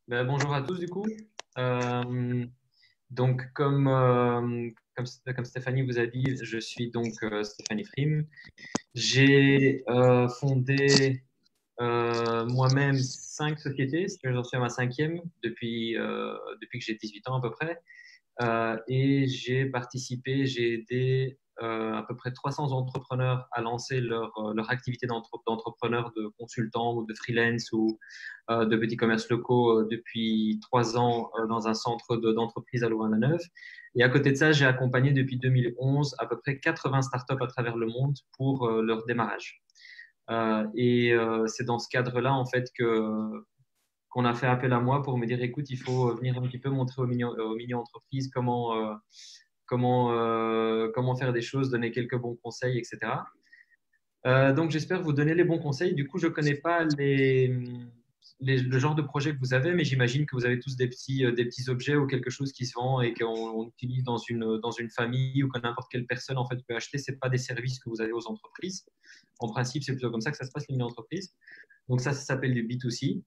Bonjour à tous du coup. Euh, comme Stéphanie vous a dit, je suis Stéphanie Frim. J'ai fondé moi-même 5 sociétés, j'en suis à ma cinquième depuis que j'ai 18 ans à peu près. Et j'ai aidé à peu près 300 entrepreneurs à lancer leur activité d'entrepreneur, de consultant ou de freelance ou de petits commerces locaux depuis 3 ans dans un centre d'entreprise à Louvain-la-Neuve. Et à côté de ça, j'ai accompagné depuis 2011 à peu près 80 startups à travers le monde pour leur démarrage. C'est dans ce cadre-là, en fait, qu'on a fait appel à moi pour me dire, écoute, il faut venir un petit peu montrer aux mini-entreprises comment faire des choses, donner quelques bons conseils, etc. Donc, j'espère vous donner les bons conseils. Du coup, je ne connais pas le genre de projet que vous avez, mais j'imagine que vous avez tous des petits objets ou quelque chose qui se vend et qu'on utilise dans une famille ou que n'importe quelle personne en fait, peut acheter. Ce n'est pas des services que vous avez aux entreprises. En principe, c'est plutôt comme ça que ça se passe, les mini-entreprises. Donc, ça s'appelle du B2C.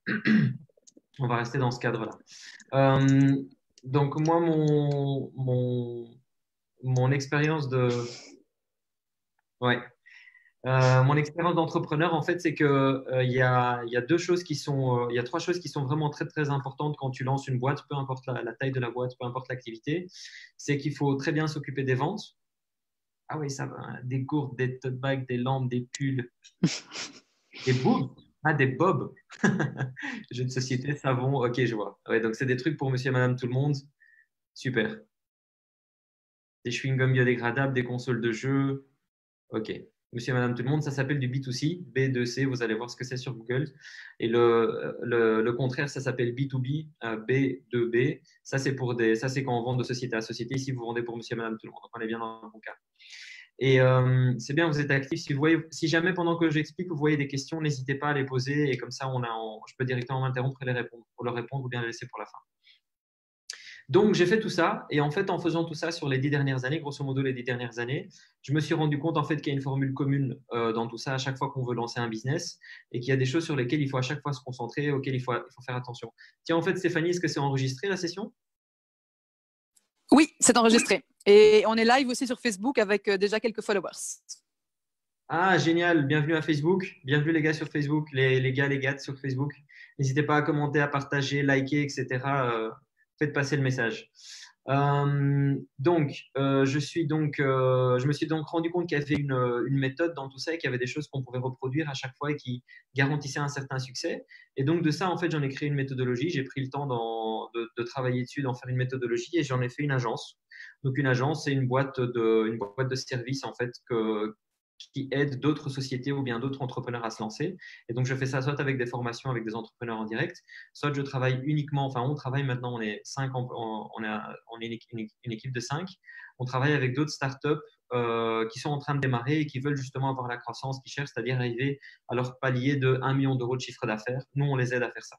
On va rester dans ce cadre-là. Euh, donc, moi, mon expérience ouais. Mon expérience d'entrepreneur, en fait, c'est que il y a deux choses il y a trois choses qui sont vraiment très, très importantes quand tu lances une boîte, peu importe la taille de la boîte, peu importe l'activité. C'est qu'il faut très bien s'occuper des ventes. Ah oui, ça va. Des gourdes, des tote bags, des lampes, des pulls, des boobs. Ah, des bobs. J'ai une société savon. Ok, je vois. Ouais, donc, c'est des trucs pour monsieur et madame tout le monde. Super. Des chewing-gums biodégradables, des consoles de jeux. Ok. Monsieur et madame tout le monde, ça s'appelle du B2C, B2C, vous allez voir ce que c'est sur Google. Et le contraire, ça s'appelle B2B, B2B. Ça, c'est quand on vend de société à société. Ici, vous vendez pour monsieur et madame tout le monde. Donc, on est bien dans le bon cas. Et c'est bien, vous êtes actif. Si jamais pendant que j'explique, vous voyez des questions, n'hésitez pas à les poser. Et comme ça, je peux directement m'interrompre et les répondre, pour leur répondre ou bien les laisser pour la fin. Donc, j'ai fait tout ça. Et en fait, en faisant tout ça sur les 10 dernières années, grosso modo les 10 dernières années, je me suis rendu compte en fait qu'il y a une formule commune dans tout ça à chaque fois qu'on veut lancer un business et qu'il y a des choses sur lesquelles il faut à chaque fois se concentrer, auxquelles il faut faire attention. Tiens, en fait, Stéphanie, est-ce que c'est enregistré la session? Oui, c'est enregistré. Et on est live aussi sur Facebook avec déjà quelques followers. Ah, génial. Bienvenue à Facebook. Bienvenue les gars sur Facebook, les gars, les gars sur Facebook. N'hésitez pas à commenter, à partager, liker, etc. Faites passer le message. Je me suis donc rendu compte qu'il y avait une méthode dans tout ça et qu'il y avait des choses qu'on pouvait reproduire à chaque fois et qui garantissaient un certain succès. Et donc de ça, en fait, j'en ai créé une méthodologie. J'ai pris le temps de travailler dessus, d'en faire une méthodologie et j'en ai fait une agence. Donc une agence, c'est une boîte de services en fait qui aide d'autres sociétés ou bien d'autres entrepreneurs à se lancer. Et donc, je fais ça soit avec des formations avec des entrepreneurs en direct, soit je travaille uniquement, enfin, on travaille maintenant, on est cinq, on est une équipe de 5. On travaille avec d'autres startups qui sont en train de démarrer et qui veulent justement avoir la croissance qu'ils cherchent, c'est-à-dire arriver à leur palier de 1 million d'euros de chiffre d'affaires. Nous, on les aide à faire ça.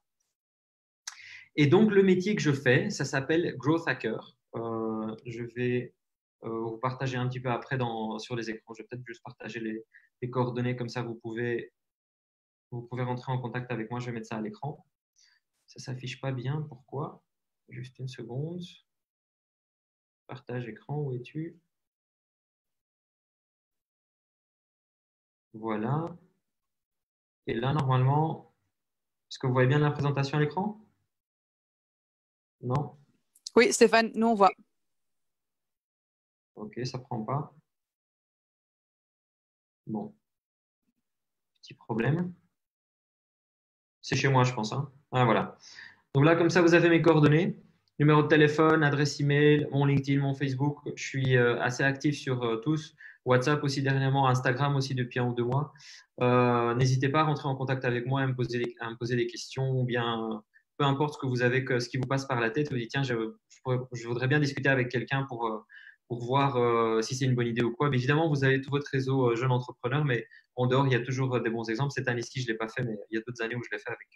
Et donc, le métier que je fais, ça s'appelle Growth Hacker. Je vais vous partager un petit peu après sur les écrans. Je vais peut-être juste partager les coordonnées, comme ça vous pouvez rentrer en contact avec moi. Je vais mettre ça à l'écran. Ça ne s'affiche pas bien. Pourquoi? Juste une seconde. Partage écran, où es-tu? Voilà. Et là, normalement, est-ce que vous voyez bien la présentation à l'écran? Non? Oui, Stéphane, nous on voit. Ok, ça ne prend pas. Bon, petit problème. C'est chez moi, je pense, hein. Ah, voilà. Donc là, comme ça, vous avez mes coordonnées, numéro de téléphone, adresse email, mon LinkedIn, mon Facebook. Je suis assez actif sur tous. WhatsApp aussi dernièrement, Instagram aussi depuis 1 ou 2 mois. N'hésitez pas à rentrer en contact avec moi et à me poser des questions ou bien peu importe ce que vous avez, ce qui vous passe par la tête. Vous dites, tiens, je voudrais bien discuter avec quelqu'un pour voir si c'est une bonne idée ou quoi. Mais évidemment, vous avez tout votre réseau jeune entrepreneur, mais en dehors, il y a toujours des bons exemples. Cette année-ci, je ne l'ai pas fait, mais il y a d'autres années où je l'ai fait avec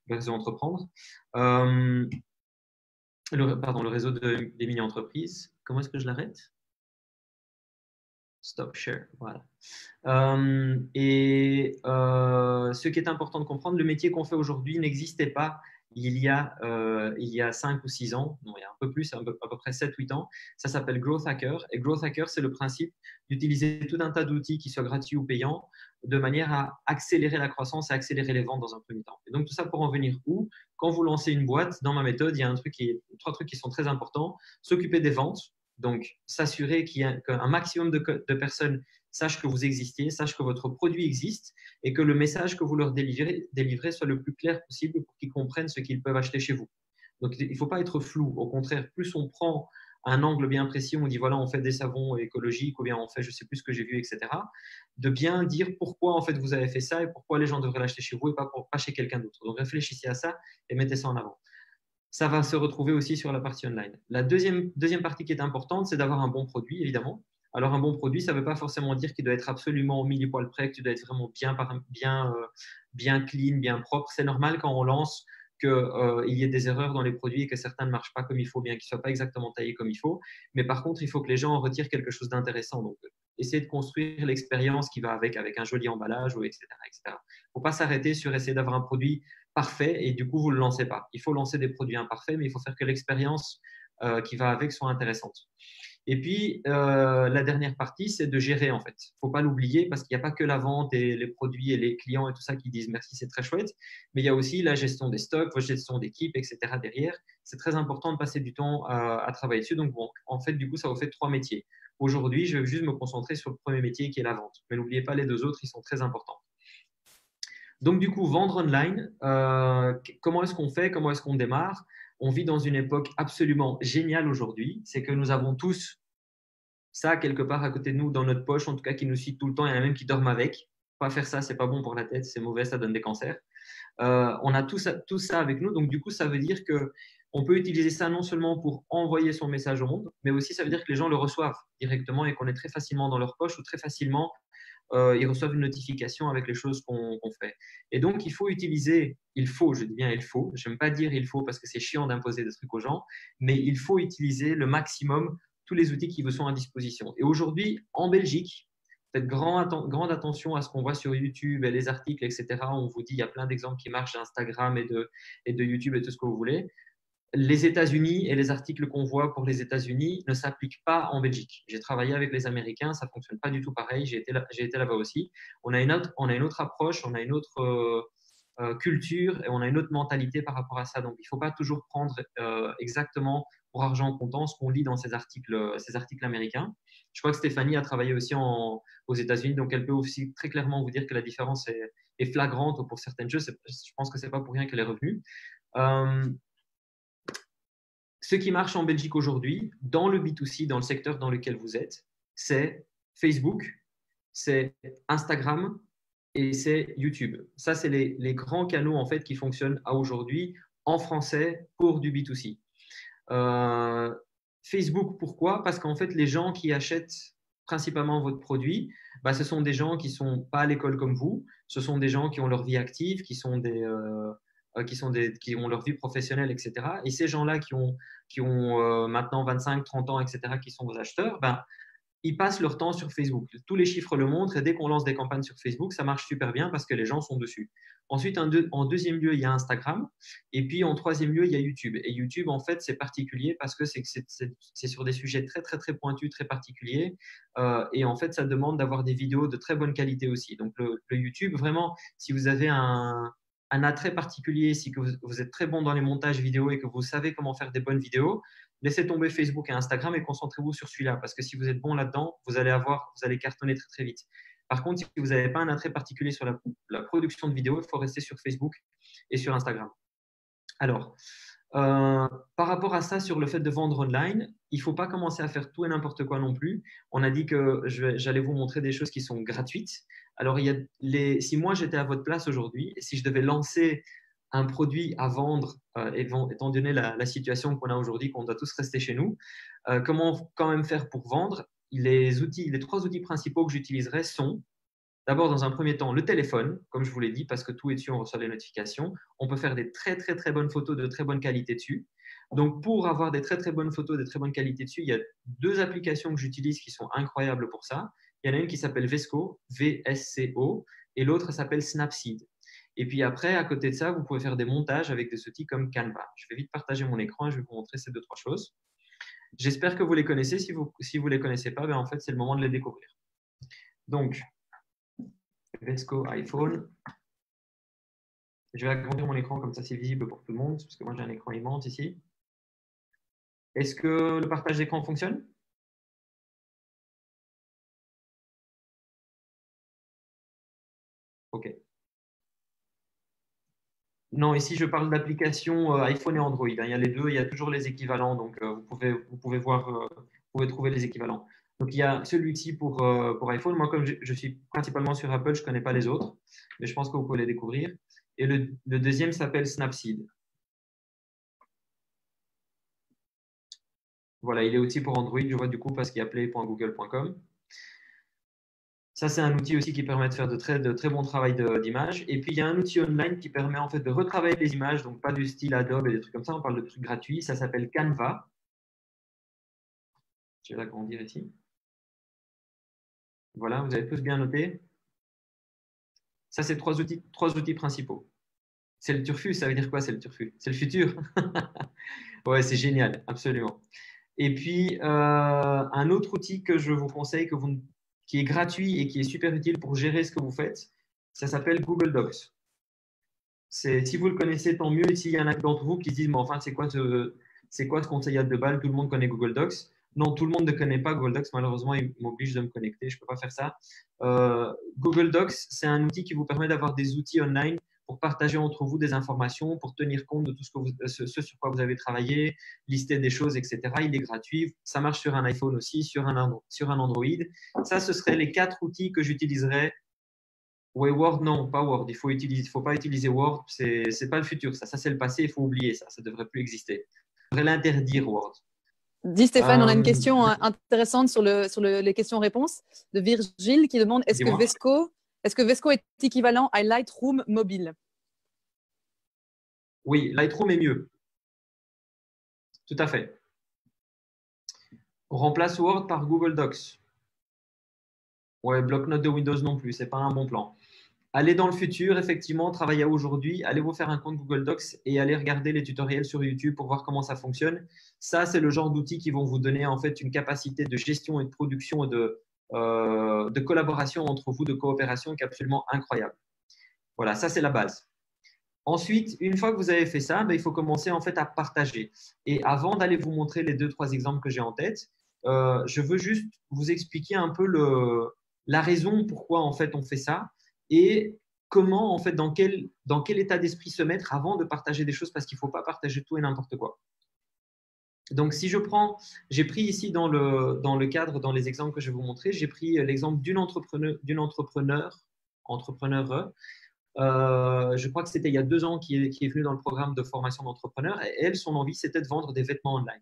le réseau entreprendre. Euh, le réseau des mini-entreprises. Comment est-ce que je l'arrête? Stop share. Voilà. Ce qui est important de comprendre, le métier qu'on fait aujourd'hui n'existait pas il y a 5 ou 6 ans, non, il y a un peu plus, à peu près 7-8 ans. Ça s'appelle Growth Hacker. Et Growth Hacker, c'est le principe d'utiliser tout un tas d'outils qui soient gratuits ou payants de manière à accélérer la croissance et accélérer les ventes dans un premier temps. Et donc, tout ça pour en venir où? Quand vous lancez une boîte, dans ma méthode, il y a trois trucs qui sont très importants. S'occuper des ventes, donc s'assurer qu'un maximum de personnes sachent que vous existez, sachent que votre produit existe et que le message que vous leur délivrez soit le plus clair possible pour qu'ils comprennent ce qu'ils peuvent acheter chez vous. Donc, il ne faut pas être flou. Au contraire, plus on prend un angle bien précis, on dit voilà, on fait des savons écologiques ou bien on fait je ne sais plus ce que j'ai vu, etc. De bien dire pourquoi en fait vous avez fait ça et pourquoi les gens devraient l'acheter chez vous et pas chez quelqu'un d'autre. Donc, réfléchissez à ça et mettez ça en avant. Ça va se retrouver aussi sur la partie online. La deuxième partie qui est importante, c'est d'avoir un bon produit, évidemment. Alors, un bon produit, ça ne veut pas forcément dire qu'il doit être absolument mille poils près, que tu dois être vraiment bien clean, bien propre. C'est normal quand on lance qu'il y ait des erreurs dans les produits et que certains ne marchent pas comme il faut, bien qu'ils ne soient pas exactement taillés comme il faut. Mais par contre, il faut que les gens en retirent quelque chose d'intéressant. Donc, essayer de construire l'expérience qui va avec un joli emballage, etc. Il ne faut pas s'arrêter sur essayer d'avoir un produit parfait et du coup, vous ne le lancez pas. Il faut lancer des produits imparfaits, mais il faut faire que l'expérience qui va avec soit intéressante. Et puis, la dernière partie, c'est de gérer en fait. Il ne faut pas l'oublier parce qu'il n'y a pas que la vente et les produits et les clients et tout ça qui disent merci, c'est très chouette, mais il y a aussi la gestion des stocks, la gestion d'équipe, etc. derrière. C'est très important de passer du temps à travailler dessus. Donc, bon, en fait, du coup, ça vous fait 3 métiers. Aujourd'hui, je vais juste me concentrer sur le premier métier qui est la vente. Mais n'oubliez pas les deux autres, ils sont très importants. Donc, du coup, vendre online, comment est-ce qu'on fait? Comment est-ce qu'on démarre? On vit dans une époque absolument géniale aujourd'hui. C'est que nous avons tous ça quelque part à côté de nous, dans notre poche, en tout cas qui nous suit tout le temps. Il y en a même qui dorment avec. Pas faire ça, c'est pas bon pour la tête, c'est mauvais, ça donne des cancers. On a tout ça avec nous. Donc, du coup, ça veut dire que on peut utiliser ça non seulement pour envoyer son message au monde, mais aussi ça veut dire que les gens le reçoivent directement et qu'on est très facilement dans leur poche ou très facilement ils reçoivent une notification avec les choses qu'on fait. Et donc, je dis bien il faut, je n'aime pas dire il faut parce que c'est chiant d'imposer des trucs aux gens, mais il faut utiliser le maximum tous les outils qui vous sont à disposition. Et aujourd'hui, en Belgique, faites grande attention à ce qu'on voit sur YouTube et les articles, etc. On vous dit, il y a plein d'exemples qui marchent d'Instagram et de YouTube et tout ce que vous voulez. Les États-Unis et les articles qu'on voit pour les États-Unis ne s'appliquent pas en Belgique. J'ai travaillé avec les Américains, ça ne fonctionne pas du tout pareil. J'ai été là-bas aussi. On a une autre approche, on a une autre culture et on a une autre mentalité par rapport à ça. Donc, il ne faut pas toujours prendre exactement pour argent comptant ce qu'on lit dans ces articles américains. Je crois que Stéphanie a travaillé aussi aux États-Unis, donc elle peut aussi très clairement vous dire que la différence est flagrante pour certaines choses. Je pense que ce n'est pas pour rien qu'elle est revenue. Ce qui marche en Belgique aujourd'hui, dans le B2C, dans le secteur dans lequel vous êtes, c'est Facebook, c'est Instagram et c'est YouTube. Ça, c'est les grands canaux en fait qui fonctionnent à aujourd'hui en français pour du B2C. Facebook, pourquoi? Parce qu'en fait, les gens qui achètent principalement votre produit, bah, ce sont des gens qui ne sont pas à l'école comme vous, ce sont des gens qui ont leur vie active, qui ont leur vie professionnelle, etc. Et ces gens-là qui ont maintenant 25, 30 ans, etc., qui sont vos acheteurs, ben, ils passent leur temps sur Facebook. Tous les chiffres le montrent et dès qu'on lance des campagnes sur Facebook, ça marche super bien parce que les gens sont dessus. Ensuite, en deuxième lieu, il y a Instagram. Et puis, en troisième lieu, il y a YouTube. Et YouTube, en fait, c'est particulier parce que c'est sur des sujets très, très, très pointus, très particuliers. Et en fait, ça demande d'avoir des vidéos de très bonne qualité aussi. Donc, le YouTube, vraiment, si vous avez un attrait particulier, si que vous êtes très bon dans les montages vidéo et que vous savez comment faire des bonnes vidéos, laissez tomber Facebook et Instagram et concentrez-vous sur celui-là. Parce que si vous êtes bon là-dedans, vous allez cartonner très, très vite. Par contre, si vous n'avez pas un attrait particulier sur la production de vidéos, il faut rester sur Facebook et sur Instagram. Alors, par rapport à ça, sur le fait de vendre online, il ne faut pas commencer à faire tout et n'importe quoi non plus. On a dit que j'allais vous montrer des choses qui sont gratuites. Alors, si moi j'étais à votre place aujourd'hui et si je devais lancer un produit à vendre, étant donné la situation qu'on a aujourd'hui, qu'on doit tous rester chez nous, comment quand même faire pour vendre? Les 3 outils principaux que j'utiliserais sont d'abord, dans un premier temps, le téléphone, comme je vous l'ai dit, parce que tout est dessus, on reçoit les notifications. On peut faire des très, très, très bonnes photos de très bonne qualité dessus. Donc, pour avoir des très, très bonnes photos de très bonne qualité dessus, il y a 2 applications que j'utilise qui sont incroyables pour ça. Il y en a une qui s'appelle Vesco, VSCO, et l'autre s'appelle Snapseed. Et puis après, à côté de ça, vous pouvez faire des montages avec des outils comme Canva. Je vais vite partager mon écran et je vais vous montrer ces deux, trois choses. J'espère que vous les connaissez. Si vous ne les connaissez pas, ben en fait, c'est le moment de les découvrir. Donc, Vesco iPhone. Je vais agrandir mon écran comme ça, c'est visible pour tout le monde, parce que moi, j'ai un écran immense ici. Est-ce que le partage d'écran fonctionne? OK. Non, ici, je parle d'applications iPhone et Android. Il y a les deux, il y a toujours les équivalents. Donc, vous pouvez voir, vous pouvez trouver les équivalents. Donc, il y a celui-ci pour iPhone. Moi, comme je suis principalement sur Apple, je ne connais pas les autres, mais je pense que vous pouvez les découvrir. Et le deuxième s'appelle Snapseed. Voilà, il est aussi pour Android, je vois du coup, parce qu'il y a play.google.com. Ça, c'est un outil aussi qui permet de faire de très bons travail d'image. Et puis, il y a un outil online qui permet en fait de retravailler les images, donc pas du style Adobe et des trucs comme ça. On parle de trucs gratuits. Ça s'appelle Canva. Je vais l'agrandir ici. Voilà, vous avez tous bien noté. Ça, c'est trois outils principaux. C'est le turfu, ça veut dire quoi, c'est le turfu? C'est le futur. Ouais, c'est génial, absolument. Et puis, un autre outil que je vous conseille, qui est gratuit et qui est super utile pour gérer ce que vous faites, ça s'appelle Google Docs. Si vous le connaissez, tant mieux. Et s'il y en a d'entre vous qui se disent, mais enfin, c'est quoi ce conseil à deux balles? Tout le monde connaît Google Docs. Non, tout le monde ne connaît pas Google Docs. Malheureusement, il m'oblige de me connecter. Je ne peux pas faire ça. Google Docs, c'est un outil qui vous permet d'avoir des outils online pour partager entre vous des informations, pour tenir compte de tout ce sur quoi vous avez travaillé, lister des choses, etc. Il est gratuit. Ça marche sur un iPhone aussi, sur un Android. Ça, ce seraient les 4 outils que j'utiliserais. Oui, Word, non, pas Word. Faut pas utiliser Word. C'est pas le futur. Ça c'est le passé. Il faut oublier ça. Ça devrait plus exister. On devrait l'interdire, Word. Dis Stéphane, on a une Euh, question intéressante sur les questions-réponses de Virgile qui demande Dis-moi. Est-ce que Vesco est équivalent à Lightroom mobile? Oui, Lightroom est mieux. Tout à fait. On remplace Word par Google Docs. Ouais, bloc-notes de Windows non plus. C'est pas un bon plan. Allez dans le futur, effectivement, travaillez aujourd'hui, allez vous faire un compte Google Docs et allez regarder les tutoriels sur YouTube pour voir comment ça fonctionne. Ça, c'est le genre d'outils qui vont vous donner en fait une capacité de gestion et de production et de collaboration entre vous, de coopération qui est absolument incroyable. Voilà, ça c'est la base. Ensuite, une fois que vous avez fait ça, ben, il faut commencer en fait à partager. Et avant d'aller vous montrer les 2-3 exemples que j'ai en tête, je veux juste vous expliquer un peu la raison pourquoi en fait on fait ça et comment en fait dans quel état d'esprit se mettre avant de partager des choses parce qu'il ne faut pas partager tout et n'importe quoi. Donc, si j'ai pris ici dans le cadre, dans les exemples que je vais vous montrer, j'ai pris l'exemple d'une entrepreneur, je crois que c'était il y a 2 ans qui est venue dans le programme de formation d'entrepreneur. Et elle, son envie, c'était de vendre des vêtements online.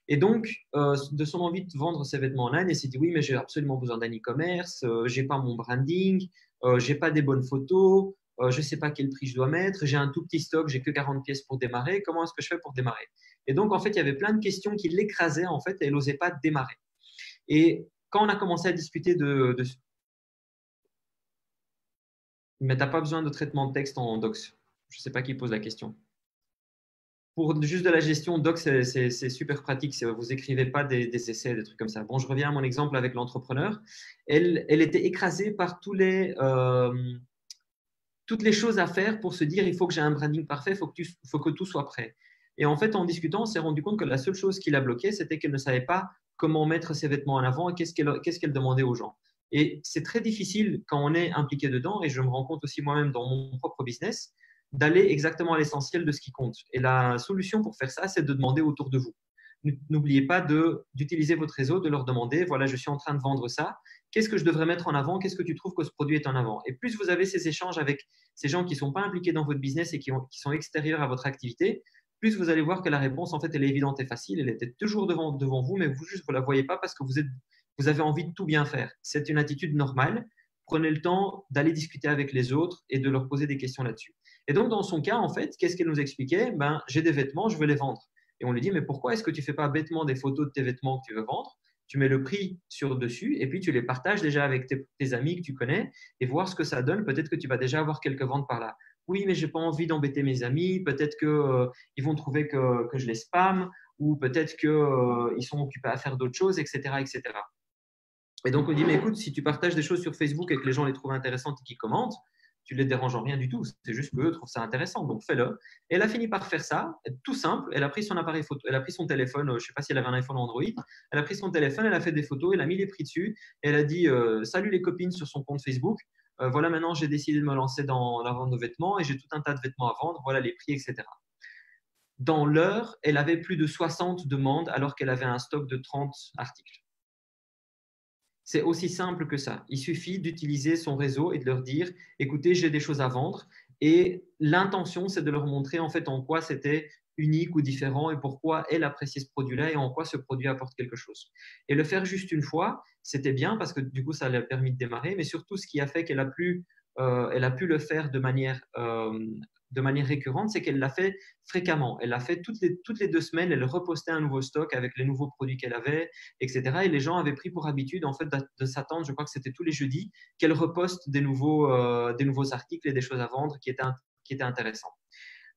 Et donc, de son envie de vendre ses vêtements online, elle s'est dit, oui, mais j'ai absolument besoin d'un e-commerce, je n'ai pas mon branding, je n'ai pas des bonnes photos, je ne sais pas quel prix je dois mettre, j'ai un tout petit stock, j'ai que 40 pièces pour démarrer, comment est-ce que je fais pour démarrer? Et donc, en fait, il y avait plein de questions qui l'écrasaient, en fait, et elle n'osait pas démarrer. Et quand on a commencé à discuter Mais tu n'as pas besoin de traitement de texte en docs. Je ne sais pas qui pose la question. Pour juste de la gestion, docs, c'est super pratique. Vous écrivez pas des essais, des trucs comme ça. Bon, je reviens à mon exemple avec l'entrepreneur. Elle était écrasée par toutes les choses à faire pour se dire il faut que j'ai un branding parfait, faut que tout soit prêt. Et en fait, en discutant, on s'est rendu compte que la seule chose qui la bloquait, c'était qu'elle ne savait pas comment mettre ses vêtements en avant et qu'est-ce qu'elle demandait aux gens. Et c'est très difficile quand on est impliqué dedans, et je me rends compte aussi moi-même dans mon propre business, d'aller exactement à l'essentiel de ce qui compte. Et la solution pour faire ça, c'est de demander autour de vous. N'oubliez pas d'utiliser votre réseau, de leur demander, voilà, je suis en train de vendre ça, qu'est-ce que je devrais mettre en avant, qu'est-ce que tu trouves que ce produit est en avant. Et plus vous avez ces échanges avec ces gens qui ne sont pas impliqués dans votre business et qui sont extérieurs à votre activité, plus vous allez voir que la réponse, en fait, elle est évidente et facile, elle était toujours devant vous, mais vous juste, vous ne la voyez pas parce que vous avez envie de tout bien faire. C'est une attitude normale. Prenez le temps d'aller discuter avec les autres et de leur poser des questions là-dessus. Et donc, dans son cas, en fait, qu'est-ce qu'elle nous expliquait? J'ai des vêtements, je veux les vendre. Et on lui dit, mais pourquoi est-ce que tu ne fais pas bêtement des photos de tes vêtements que tu veux vendre? tu mets le prix sur dessus et puis tu les partages déjà avec tes amis que tu connais et voir ce que ça donne. Peut-être que tu vas déjà avoir quelques ventes par là. Oui, mais j'ai pas envie d'embêter mes amis. Peut-être que ils vont trouver que je les spam ou peut-être qu'ils sont occupés à faire d'autres choses, etc., etc. Et donc, on dit, mais écoute, si tu partages des choses sur Facebook et que les gens les trouvent intéressantes et qu'ils commentent, tu ne les déranges en rien du tout. C'est juste qu'eux trouvent ça intéressant. Donc, fais-le. Et elle a fini par faire ça, tout simple. Elle a pris son appareil photo, elle a pris son téléphone, je ne sais pas si elle avait un iPhone ou Android. Elle a pris son téléphone, elle a fait des photos, elle a mis les prix dessus. Et elle a dit, salut les copines sur son compte Facebook. Voilà, maintenant, j'ai décidé de me lancer dans la vente de vêtements et j'ai tout un tas de vêtements à vendre. Voilà les prix, etc. Dans l'heure, elle avait plus de 60 demandes alors qu'elle avait un stock de 30 articles. C'est aussi simple que ça. Il suffit d'utiliser son réseau et de leur dire, écoutez, j'ai des choses à vendre. Et l'intention, c'est de leur montrer en fait en quoi c'était unique ou différent et pourquoi elle apprécie ce produit-là et en quoi ce produit apporte quelque chose. Et le faire juste une fois, c'était bien parce que du coup, ça lui a permis de démarrer, mais surtout, ce qui a fait qu'elle a pu, elle a pu le faire de manière récurrente, c'est qu'elle l'a fait fréquemment. Elle l'a fait toutes les 2 semaines, elle repostait un nouveau stock avec les nouveaux produits qu'elle avait, etc. Et les gens avaient pris pour habitude en fait de s'attendre, je crois que c'était tous les jeudis, qu'elle reposte des nouveaux articles et des choses à vendre qui étaient intéressants.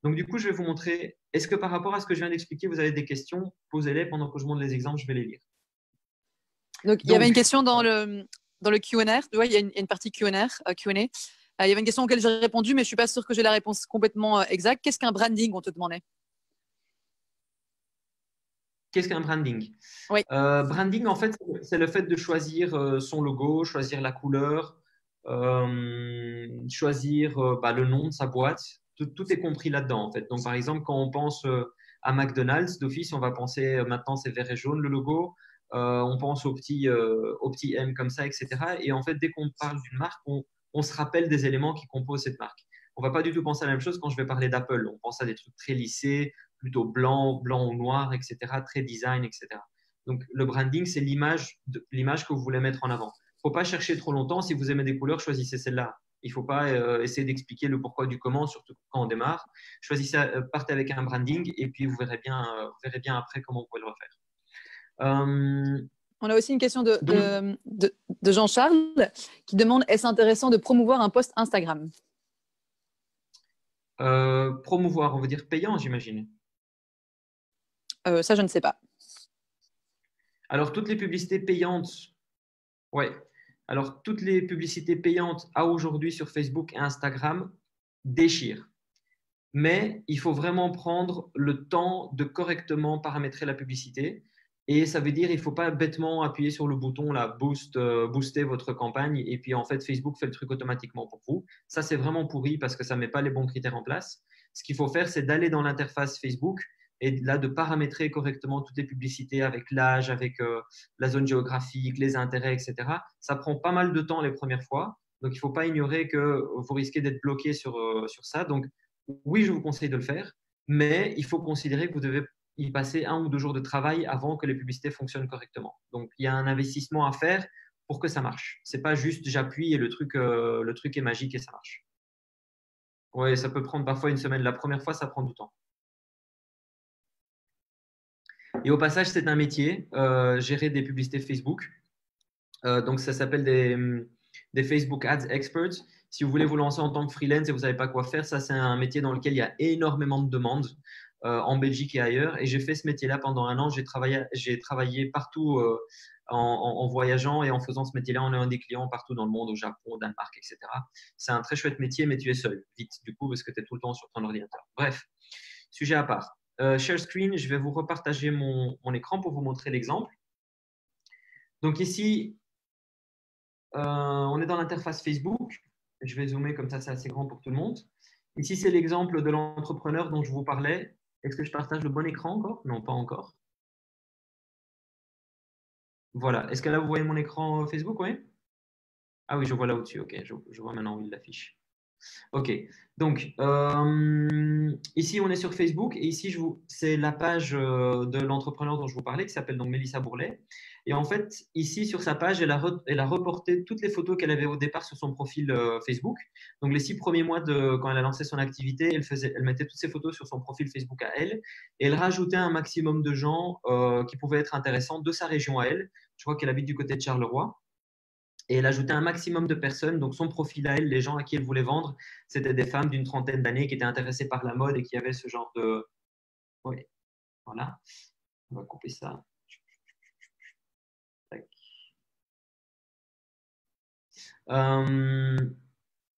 Donc du coup, je vais vous montrer, est-ce que par rapport à ce que je viens d'expliquer, vous avez des questions? Posez-les pendant que je montre les exemples, je vais les lire. Donc, il y avait une question dans le Q&A. Tu vois, il y a une partie Q&A. Il y avait une question auquel j'ai répondu, mais je ne suis pas sûre que j'ai la réponse complètement exacte. Qu'est-ce qu'un branding, on te demandait? Qu'est-ce qu'un branding? Oui. Branding, en fait, c'est le fait de choisir son logo, choisir la couleur, choisir le nom de sa boîte. Tout est compris là-dedans, en fait. Donc, par exemple, quand on pense à McDonald's, d'office, on va penser maintenant c'est vert et jaune le logo. On pense au petit M comme ça, etc. Et en fait, dès qu'on parle d'une marque, on se rappelle des éléments qui composent cette marque. On va pas du tout penser à la même chose quand je vais parler d'Apple. On pense à des trucs très lissés, plutôt blanc, blanc ou noir, etc., très design, etc. Donc, le branding, c'est l'image que vous voulez mettre en avant. Il ne faut pas chercher trop longtemps. Si vous aimez des couleurs, choisissez celle-là. Il ne faut pas essayer d'expliquer le pourquoi du comment, surtout quand on démarre. Choisissez, partez avec un branding et puis vous verrez bien après comment vous pouvez le refaire. On a aussi une question de Donc, Jean-Charles qui demande, est-ce intéressant de promouvoir un post Instagram? promouvoir, on veut dire payant, j'imagine. Ça, je ne sais pas. Alors, toutes les publicités payantes, ouais. Alors, toutes les publicités payantes à aujourd'hui sur Facebook et Instagram déchirent. Mais il faut vraiment prendre le temps de correctement paramétrer la publicité. Et ça veut dire il ne faut pas bêtement appuyer sur le bouton là, booster votre campagne et puis en fait Facebook fait le truc automatiquement pour vous. Ça, c'est vraiment pourri parce que ça ne met pas les bons critères en place. Ce qu'il faut faire, c'est d'aller dans l'interface Facebook et là de paramétrer correctement toutes les publicités avec l'âge, avec la zone géographique, les intérêts, etc. Ça prend pas mal de temps les premières fois. Donc, il ne faut pas ignorer que vous risquez d'être bloqué sur ça. Donc, oui, je vous conseille de le faire, mais il faut considérer que vous devez y passer 1 ou 2 jours de travail avant que les publicités fonctionnent correctement. Donc, il y a un investissement à faire pour que ça marche. C'est pas juste j'appuie et le truc est magique et ça marche. Oui, ça peut prendre parfois une semaine. La première fois, ça prend du temps. Et au passage, c'est un métier, gérer des publicités Facebook. Donc, ça s'appelle des Facebook Ads Experts. Si vous voulez vous lancer en tant que freelance et vous ne savez pas quoi faire, ça, c'est un métier dans lequel il y a énormément de demandes en Belgique et ailleurs. Et j'ai fait ce métier-là pendant un an. J'ai travaillé partout en voyageant et en faisant ce métier-là. On a un des clients partout dans le monde, au Japon, au Danemark, etc. C'est un très chouette métier, mais tu es seul, vite, du coup, parce que tu es tout le temps sur ton ordinateur. Bref, sujet à part. Share screen, je vais vous repartager mon écran pour vous montrer l'exemple. Donc ici, on est dans l'interface Facebook. Je vais zoomer comme ça, c'est assez grand pour tout le monde. Ici, c'est l'exemple de l'entrepreneur dont je vous parlais. Est-ce que je partage le bon écran encore? Non, pas encore. Voilà. Est-ce que là, vous voyez mon écran Facebook? Oui. Ah oui, je vois là au-dessus. OK, je vois maintenant où il l'affiche. Ok, donc ici on est sur Facebook et ici c'est la page de l'entrepreneur dont je vous parlais qui s'appelle donc Mélissa Bourlet. Et en fait, ici sur sa page, elle a reporté toutes les photos qu'elle avait au départ sur son profil Facebook. Donc les 6 premiers mois quand elle a lancé son activité, elle mettait toutes ses photos sur son profil Facebook à elle et elle rajoutait un maximum de gens qui pouvaient être intéressants de sa région à elle. Je crois qu'elle habite du côté de Charleroi. Et elle ajoutait un maximum de personnes. Donc, son profil à elle, les gens à qui elle voulait vendre, c'était des femmes d'une trentaine d'années qui étaient intéressées par la mode et qui avaient ce genre de. Oui, voilà. On va couper ça. Euh,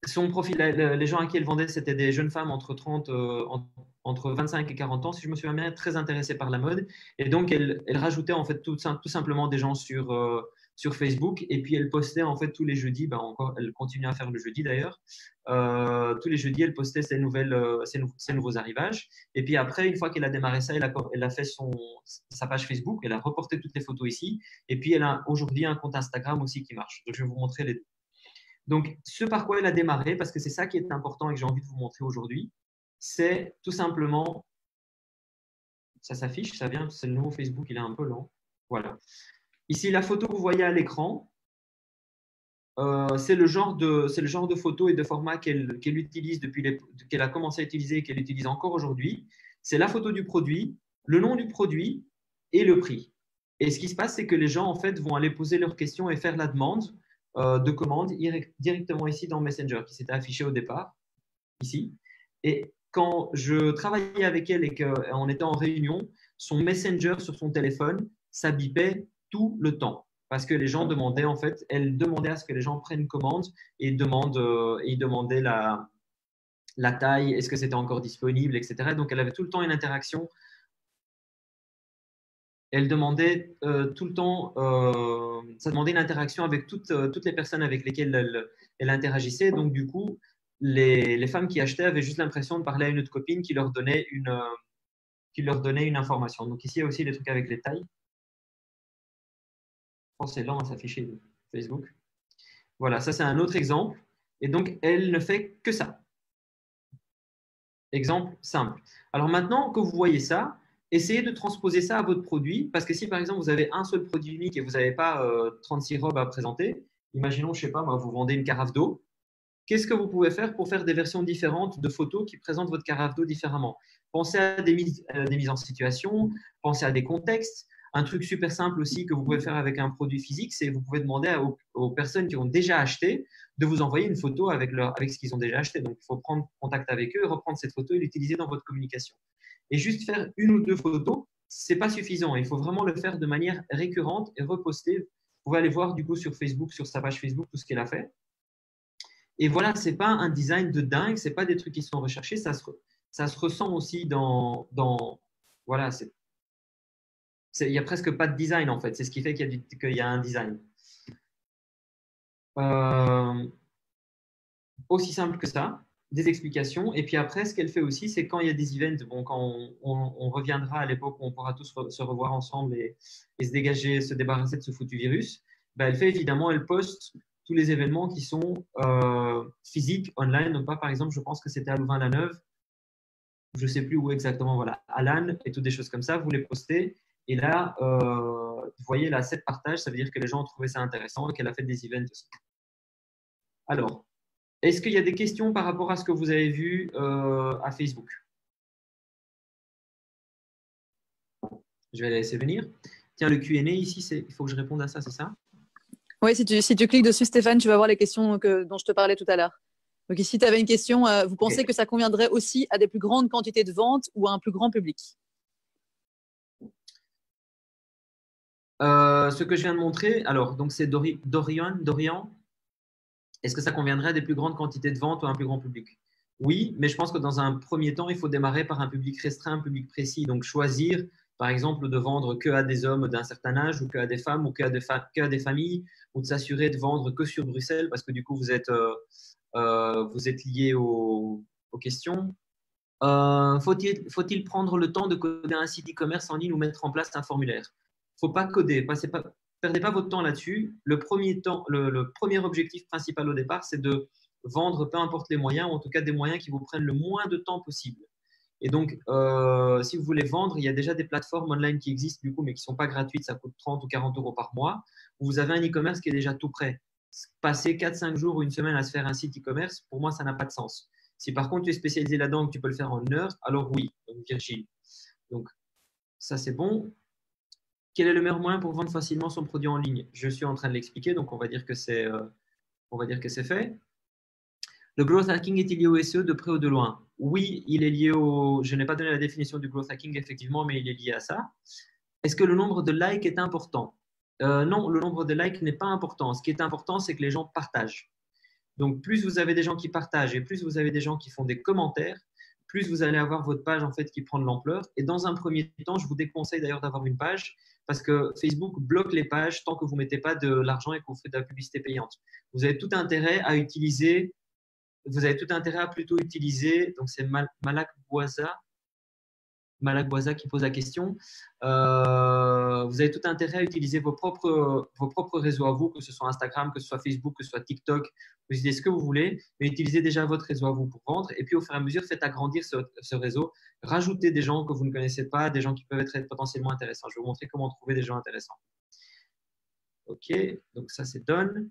Son profil, les gens à qui elle vendait, c'était des jeunes femmes entre 30, entre 25 et 40 ans, si je me souviens bien, très intéressées par la mode. Et donc, elle rajoutait en fait tout simplement des gens sur Facebook. Et puis, elle postait en fait tous les jeudis, ben encore, elle continue à faire le jeudi d'ailleurs. Tous les jeudis, elle postait ses nouveaux arrivages. Et puis après, une fois qu'elle a démarré ça, elle a fait sa page Facebook, elle a reporté toutes les photos ici. Et puis, elle a aujourd'hui un compte Instagram aussi qui marche. Donc, je vais vous montrer les deux. Donc, ce par quoi elle a démarré, parce que c'est ça qui est important et que j'ai envie de vous montrer aujourd'hui, c'est tout simplement, ça s'affiche, ça vient, c'est le nouveau Facebook, il est un peu lent. Voilà. Ici, la photo que vous voyez à l'écran, c'est le genre de photo et de format qu'elle utilise qu'elle a commencé à utiliser et qu'elle utilise encore aujourd'hui. C'est la photo du produit, le nom du produit et le prix. Et ce qui se passe, c'est que les gens en fait vont aller poser leurs questions et faire la demande de commande directement ici dans Messenger, qui s'était affiché au départ, ici. Et quand je travaillais avec elle et qu'on était en réunion, son Messenger sur son téléphone, ça bipait tout le temps. Parce que les gens demandaient, en fait, elle demandait à ce que les gens prennent commande et ils demandaient la taille, est-ce que c'était encore disponible, etc. Donc, elle avait tout le temps une interaction. Elle demandait tout le temps, ça demandait une interaction avec toutes les personnes avec lesquelles elle interagissait. Donc, du coup, les femmes qui achetaient avaient juste l'impression de parler à une autre copine qui leur donnait une information. Donc, ici, il y a aussi des trucs avec les tailles. Je pense que c'est lent à s'afficher Facebook. Voilà, ça, c'est un autre exemple. Et donc, elle ne fait que ça. Exemple simple. Alors maintenant que vous voyez ça, essayez de transposer ça à votre produit, parce que si par exemple vous avez un seul produit unique et vous n'avez pas 36 robes à présenter, imaginons, je ne sais pas, vous vendez une carafe d'eau, qu'est-ce que vous pouvez faire pour faire des versions différentes de photos qui présentent votre carafe d'eau différemment? Pensez à des mises en situation, pensez à des contextes. Un truc super simple aussi que vous pouvez faire avec un produit physique, c'est vous pouvez demander aux personnes qui ont déjà acheté de vous envoyer une photo avec ce qu'ils ont déjà acheté. Donc, il faut prendre contact avec eux, reprendre cette photo et l'utiliser dans votre communication. Et juste faire une ou deux photos, ce n'est pas suffisant. Il faut vraiment le faire de manière récurrente et reposter. Vous pouvez aller voir du coup sur Facebook, sur sa page Facebook, tout ce qu'elle a fait. Et voilà, ce n'est pas un design de dingue, ce n'est pas des trucs qui sont recherchés, ça se ressent aussi voilà, il n'y a presque pas de design en fait, c'est ce qui fait qu'il y a un design. Aussi simple que ça, des explications. Et puis après, ce qu'elle fait aussi, c'est quand il y a des events, bon, quand on reviendra à l'époque où on pourra tous se revoir ensemble et se débarrasser de ce foutu virus, ben, elle poste tous les événements qui sont physiques, online. Donc, pas par exemple, je pense que c'était à Louvain-la-Neuve, je ne sais plus où exactement, voilà, à Lannes et toutes des choses comme ça, vous les postez. Et là, vous voyez, là, 7 partages, ça veut dire que les gens ont trouvé ça intéressant et qu'elle a fait des events aussi. Alors, est-ce qu'il y a des questions par rapport à ce que vous avez vu à Facebook? Je vais la laisser venir. Tiens, le Q&A ici, il faut que je réponde à ça, c'est ça? Oui, si tu cliques dessus, Stéphane, tu vas voir les questions dont je te parlais tout à l'heure. Donc ici, tu avais une question. Vous pensez que ça conviendrait aussi à des plus grandes quantités de ventes ou à un plus grand public? Ce que je viens de montrer, alors, donc c'est Dorian. Est-ce que ça conviendrait à des plus grandes quantités de ventes ou à un plus grand public? Oui, mais je pense que dans un premier temps, il faut démarrer par un public restreint, un public précis. Donc, choisir, par exemple, de vendre que à des hommes d'un certain âge ou que à des femmes ou que à des familles ou de s'assurer de vendre que sur Bruxelles parce que du coup, vous êtes lié aux questions. Faut-il prendre le temps de coder un site e-commerce en ligne ou mettre en place un formulaire? Il ne faut pas coder. Perdez pas votre temps là-dessus. Le premier objectif principal au départ, c'est de vendre peu importe les moyens, ou en tout cas des moyens qui vous prennent le moins de temps possible. Et donc, si vous voulez vendre, il y a déjà des plateformes online qui existent du coup, mais qui ne sont pas gratuites, ça coûte 30 ou 40 euros par mois, où vous avez un e-commerce qui est déjà tout prêt. Passer 4-5 jours ou une semaine à se faire un site e-commerce, pour moi, ça n'a pas de sens. Si par contre tu es spécialisé là-dedans et que tu peux le faire en une heure, alors oui, donc Virgile. Donc, ça c'est bon. Quel est le meilleur moyen pour vendre facilement son produit en ligne? Je suis en train de l'expliquer, donc on va dire que c'est fait. Le growth hacking est-il lié au SEO de près ou de loin? Oui, il est lié au… Je n'ai pas donné la définition du growth hacking, effectivement, mais il est lié à ça. Est-ce que le nombre de likes est important? Non, le nombre de likes n'est pas important. Ce qui est important, c'est que les gens partagent. Donc, plus vous avez des gens qui partagent et plus vous avez des gens qui font des commentaires, plus vous allez avoir votre page en fait qui prend de l'ampleur. Et dans un premier temps, je vous déconseille d'ailleurs d'avoir une page parce que Facebook bloque les pages tant que vous ne mettez pas de l'argent et que vous faites de la publicité payante. Vous avez tout intérêt à utiliser… Vous avez tout intérêt à plutôt utiliser, donc c'est Malak Boisa qui pose la question. Vous avez tout intérêt à utiliser vos propres réseaux à vous, que ce soit Instagram, que ce soit Facebook, que ce soit TikTok. Vous utilisez ce que vous voulez, mais utilisez déjà votre réseau à vous pour vendre. Et puis, au fur et à mesure, faites agrandir ce réseau. Rajoutez des gens que vous ne connaissez pas, des gens qui peuvent être potentiellement intéressants. Je vais vous montrer comment trouver des gens intéressants. OK, donc ça, c'est done.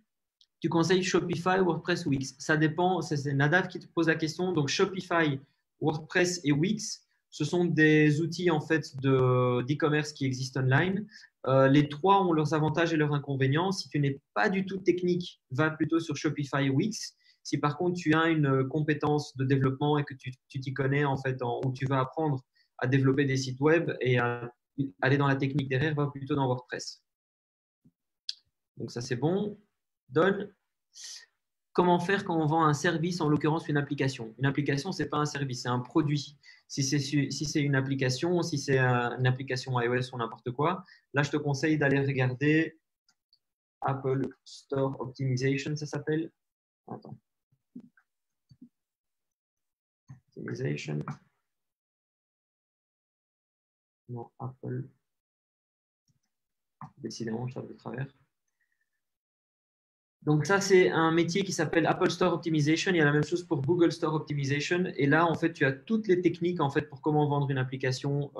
Tu conseilles Shopify, WordPress ou Wix? Ça dépend, c'est Nadav qui te pose la question. Donc, Shopify, WordPress et Wix, ce sont des outils en fait d'e-commerce qui existent online. Les trois ont leurs avantages et leurs inconvénients. Si tu n'es pas du tout technique, va plutôt sur Shopify ou Wix. Si par contre tu as une compétence de développement et que tu t'y connais en fait, où tu vas apprendre à développer des sites web et à aller dans la technique derrière, va plutôt dans WordPress. Donc ça c'est bon. Donne. Comment faire quand on vend un service, en l'occurrence une application? Une application, ce n'est pas un service, c'est un produit. Si c'est une application, si c'est une application iOS ou n'importe quoi, là, je te conseille d'aller regarder Apple Store Optimization, ça s'appelle. Attends. Optimization. Non, Apple. Décidément, je tape de travers. Donc ça, c'est un métier qui s'appelle Apple Store Optimization. Il y a la même chose pour Google Store Optimization. Et là, en fait, tu as toutes les techniques en fait, pour comment vendre une application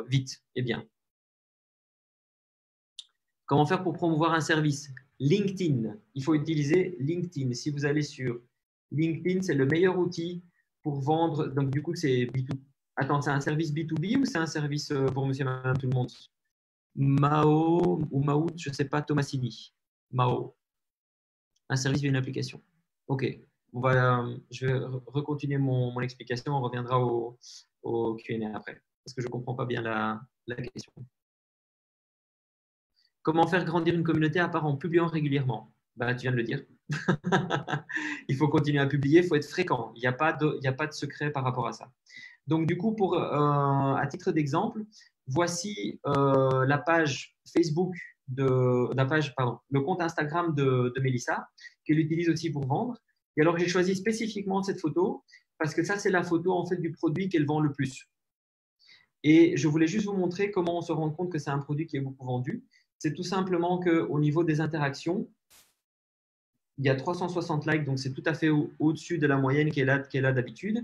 vite et bien. Comment faire pour promouvoir un service? LinkedIn. Il faut utiliser LinkedIn. Si vous allez sur LinkedIn, c'est le meilleur outil pour vendre. Donc, du coup, c'est B2B. Attends, c'est un service B2B ou c'est un service pour monsieur et madame tout le monde? Mao ou Maout, je ne sais pas, Thomasini. Mao. Un service via une application. OK. Je vais recontinuer mon explication. On reviendra au Q&A après, parce que je ne comprends pas bien la question. Comment faire grandir une communauté à part en publiant régulièrement? Tu viens de le dire. Il faut continuer à publier, il faut être fréquent. Il n'y a pas de secret par rapport à ça. Donc, du coup, à titre d'exemple, voici la page Facebook le compte Instagram de Mélissa, qu'elle utilise aussi pour vendre. Et alors, j'ai choisi spécifiquement cette photo parce que ça, c'est la photo en fait du produit qu'elle vend le plus. Et je voulais juste vous montrer comment on se rend compte que c'est un produit qui est beaucoup vendu. C'est tout simplement qu'au niveau des interactions, il y a 360 likes, donc c'est tout à fait au-dessus de la moyenne qu'elle a d'habitude.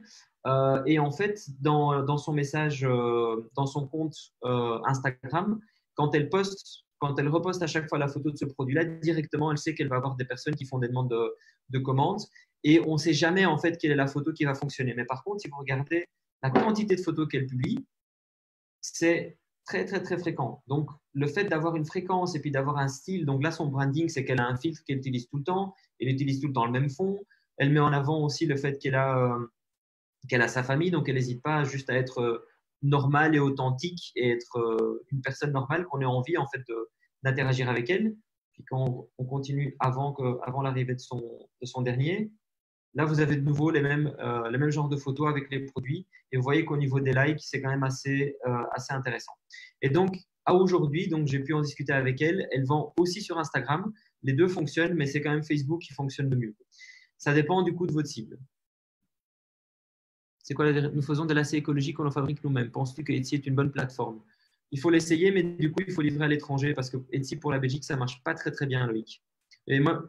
Et en fait, dans son message, dans son compte Instagram, quand elle reposte à chaque fois la photo de ce produit-là, directement, elle sait qu'elle va avoir des personnes qui font des demandes de commandes. Et on ne sait jamais en fait quelle est la photo qui va fonctionner. Mais par contre, si vous regardez la quantité de photos qu'elle publie, c'est très, très, très fréquent. Donc, le fait d'avoir une fréquence et puis d'avoir un style, donc là, son branding, c'est qu'elle a un filtre qu'elle utilise tout le temps. Elle utilise tout le temps le même fond. Elle met en avant aussi le fait qu'elle a sa famille, donc elle n'hésite pas juste à être normale et authentique et être une personne normale qu'on ait envie en fait d'interagir avec elle. Puis quand on continue avant l'arrivée de son dernier, là, vous avez de nouveau les mêmes genres de photos avec les produits. Et vous voyez qu'au niveau des likes, c'est quand même assez intéressant. Et donc, à aujourd'hui, j'ai pu en discuter avec elle. Elle vend aussi sur Instagram. Les deux fonctionnent, mais c'est quand même Facebook qui fonctionne le mieux. Ça dépend du coup de votre cible. C'est quoi nous faisons de l'acier écologique qu'on en fabrique nous-mêmes. Penses-tu que Etsy est une bonne plateforme? Il faut l'essayer, mais du coup, il faut livrer à l'étranger parce que Etsy pour la Belgique, ça ne marche pas très, très bien, Loïc. Et moi,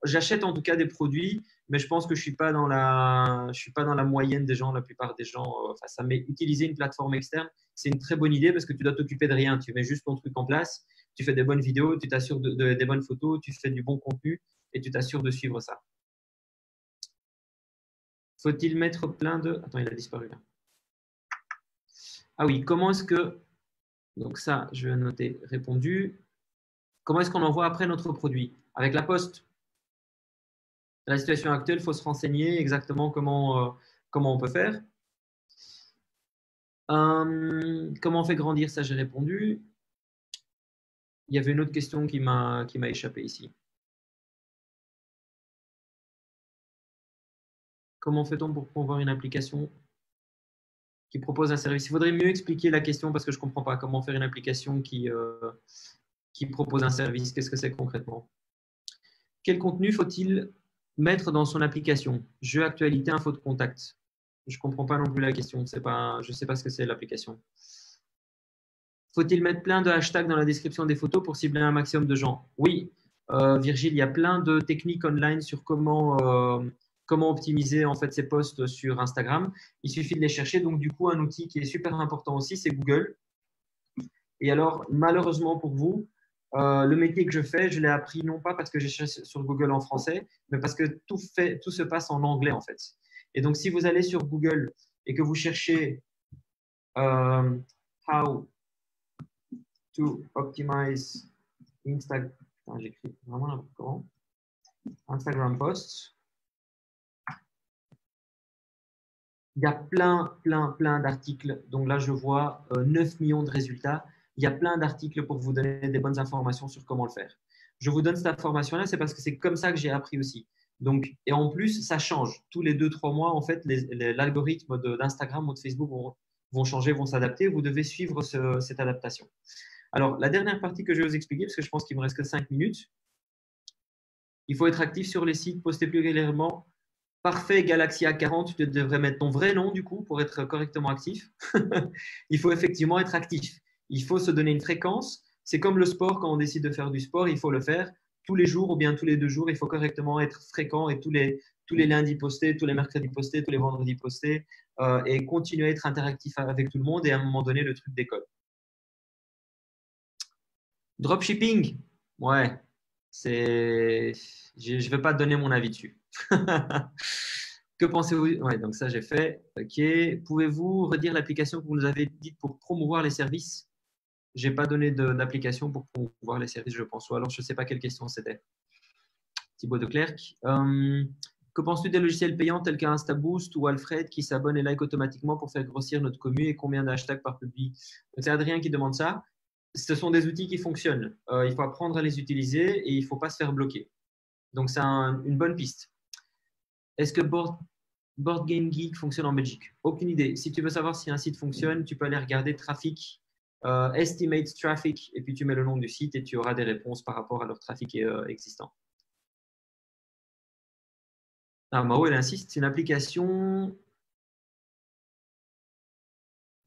j'achète en tout cas des produits mais je pense que je ne suis pas dans la moyenne des gens, la plupart des gens face à. Mais utiliser une plateforme externe, c'est une très bonne idée parce que tu dois t'occuper de rien. Tu mets juste ton truc en place, tu fais des bonnes vidéos, tu t'assures des bonnes photos, tu fais du bon contenu et tu t'assures de suivre ça. Faut-il mettre plein de… Attends, il a disparu là. Ah oui, comment est-ce que… Donc ça, je vais noter répondu. Comment est-ce qu'on envoie après notre produit? Avec la poste. La situation actuelle, il faut se renseigner exactement comment on peut faire. Comment on fait grandir? Ça, j'ai répondu. Il y avait une autre question qui m'a échappé ici. Comment fait-on pour promouvoir une application qui propose un service? Il faudrait mieux expliquer la question parce que je ne comprends pas comment faire une application qui propose un service. Qu'est-ce que c'est concrètement? Quel contenu faut-il mettre dans son application? Jeu, actualité, info de contact. Je ne comprends pas non plus la question. Je ne sais pas ce que c'est l'application. Faut-il mettre plein de hashtags dans la description des photos pour cibler un maximum de gens? Oui, Virgile, il y a plein de techniques online sur comment optimiser en fait ces posts sur Instagram. Il suffit de les chercher. Donc, du coup, un outil qui est super important aussi, c'est Google. Et alors, malheureusement pour vous, le métier que je fais, je l'ai appris non pas parce que j'ai cherché sur Google en français, mais parce que tout se passe en anglais en fait. Et donc, si vous allez sur Google et que vous cherchez how to optimize Instagram, j'écris vraiment comment Instagram posts, il y a plein d'articles. Donc là, je vois 9 millions de résultats. Il y a plein d'articles pour vous donner des bonnes informations sur comment le faire. Je vous donne cette information-là, c'est parce que c'est comme ça que j'ai appris aussi. Donc, et en plus, ça change. Tous les 2-3 mois, en fait, l'algorithme d'Instagram ou de Facebook vont changer, vont s'adapter. Vous devez suivre cette adaptation. Alors, la dernière partie que je vais vous expliquer, parce que je pense qu'il me reste que 5 minutes, il faut être actif sur les sites, poster plus régulièrement. Parfait, Galaxy A40, tu devrais mettre ton vrai nom du coup pour être correctement actif. Il faut effectivement être actif. Il faut se donner une fréquence. C'est comme le sport, quand on décide de faire du sport, il faut le faire tous les jours ou bien tous les 2 jours. Il faut correctement être fréquent et tous les lundis poster, tous les mercredis poster, tous les vendredis poster et continuer à être interactif avec tout le monde et à un moment donné, le truc décolle. Dropshipping, ouais, je ne vais pas donner mon avis dessus. Que pensez-vous? Ouais, donc ça, j'ai fait. OK. Pouvez-vous redire l'application que vous nous avez dite pour promouvoir les services? Je n'ai pas donné d'application pour promouvoir les services, je pense. Ou alors, je ne sais pas quelle question c'était. Thibaut de Clercq. Que penses-tu des logiciels payants tels qu'un InstaBoost ou Alfred qui s'abonne et like automatiquement pour faire grossir notre commu et combien d'hashtags par public? C'est Adrien qui demande ça. Ce sont des outils qui fonctionnent. Il faut apprendre à les utiliser et il ne faut pas se faire bloquer. Donc, c'est une bonne piste. Est-ce que Board Game Geek fonctionne en Belgique? Aucune idée. Si tu veux savoir si un site fonctionne, tu peux aller regarder trafic, estimate traffic, et puis tu mets le nom du site et tu auras des réponses par rapport à leur trafic existant. Ah, Mao, elle insiste, c'est une application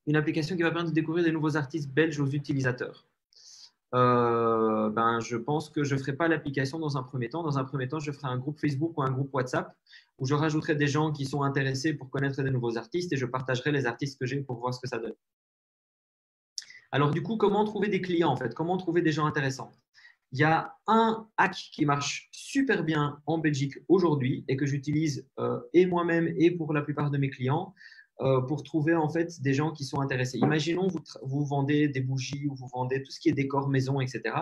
qui va permettre de découvrir des nouveaux artistes belges aux utilisateurs. Je pense que je ne ferai pas l'application dans un premier temps. Dans un premier temps, je ferai un groupe Facebook ou un groupe WhatsApp où je rajouterai des gens qui sont intéressés pour connaître des nouveaux artistes et je partagerai les artistes que j'ai pour voir ce que ça donne. Alors du coup, comment trouver des clients en fait? Comment trouver des gens intéressants? Il y a un hack qui marche super bien en Belgique aujourd'hui et que j'utilise et moi-même et pour la plupart de mes clients pour trouver en fait des gens qui sont intéressés. Imaginons vous vendez des bougies ou vous vendez tout ce qui est décor maison, etc.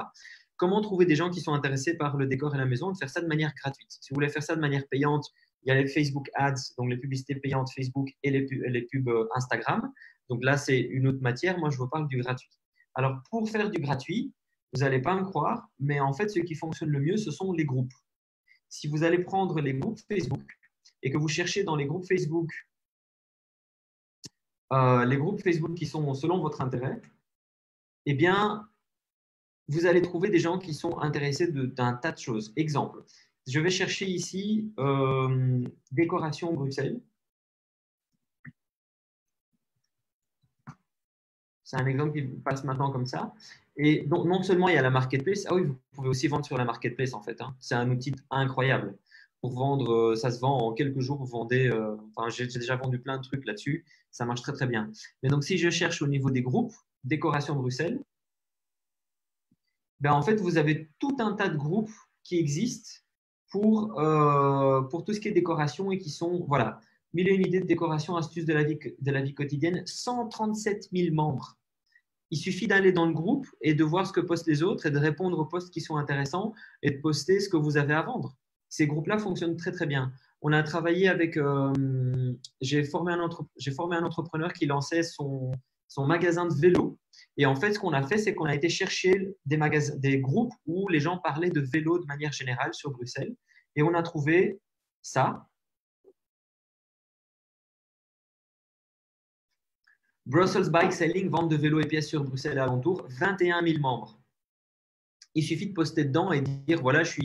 Comment trouver des gens qui sont intéressés par le décor et la maison et de faire ça de manière gratuite? Si vous voulez faire ça de manière payante, il y a les Facebook Ads, donc les publicités payantes Facebook et les pubs Instagram. Donc là, c'est une autre matière. Moi, je vous parle du gratuit. Alors, pour faire du gratuit, vous n'allez pas me croire, mais en fait, ce qui fonctionne le mieux, ce sont les groupes. Si vous allez prendre les groupes Facebook et que vous cherchez dans les groupes Facebook qui sont selon votre intérêt, eh bien, vous allez trouver des gens qui sont intéressés d'un tas de choses. Exemple, je vais chercher ici décoration Bruxelles. C'est un exemple qui passe maintenant comme ça. Et donc, non seulement il y a la marketplace, ah oui, vous pouvez aussi vendre sur la marketplace en fait. Hein. C'est un outil incroyable. pour vendre, ça se vend en quelques jours, vous vendez, enfin, j'ai déjà vendu plein de trucs là-dessus, ça marche très très bien. Mais donc si je cherche au niveau des groupes, décoration Bruxelles, ben, en fait, vous avez tout un tas de groupes qui existent pour tout ce qui est décoration et qui sont, voilà, mille et une idées de décoration, astuces de la vie quotidienne, 137 000 membres. Il suffit d'aller dans le groupe et de voir ce que postent les autres et de répondre aux posts qui sont intéressants et de poster ce que vous avez à vendre. Ces groupes-là fonctionnent très, très bien. On a travaillé avec. J'ai formé un entrepreneur qui lançait son magasin de vélo. Et en fait, ce qu'on a fait, c'est qu'on a été chercher des groupes où les gens parlaient de vélo de manière générale sur Bruxelles. Et on a trouvé ça. Brussels Bike Selling, vente de vélos et pièces sur Bruxelles et alentour, 21 000 membres. Il suffit de poster dedans et dire voilà, je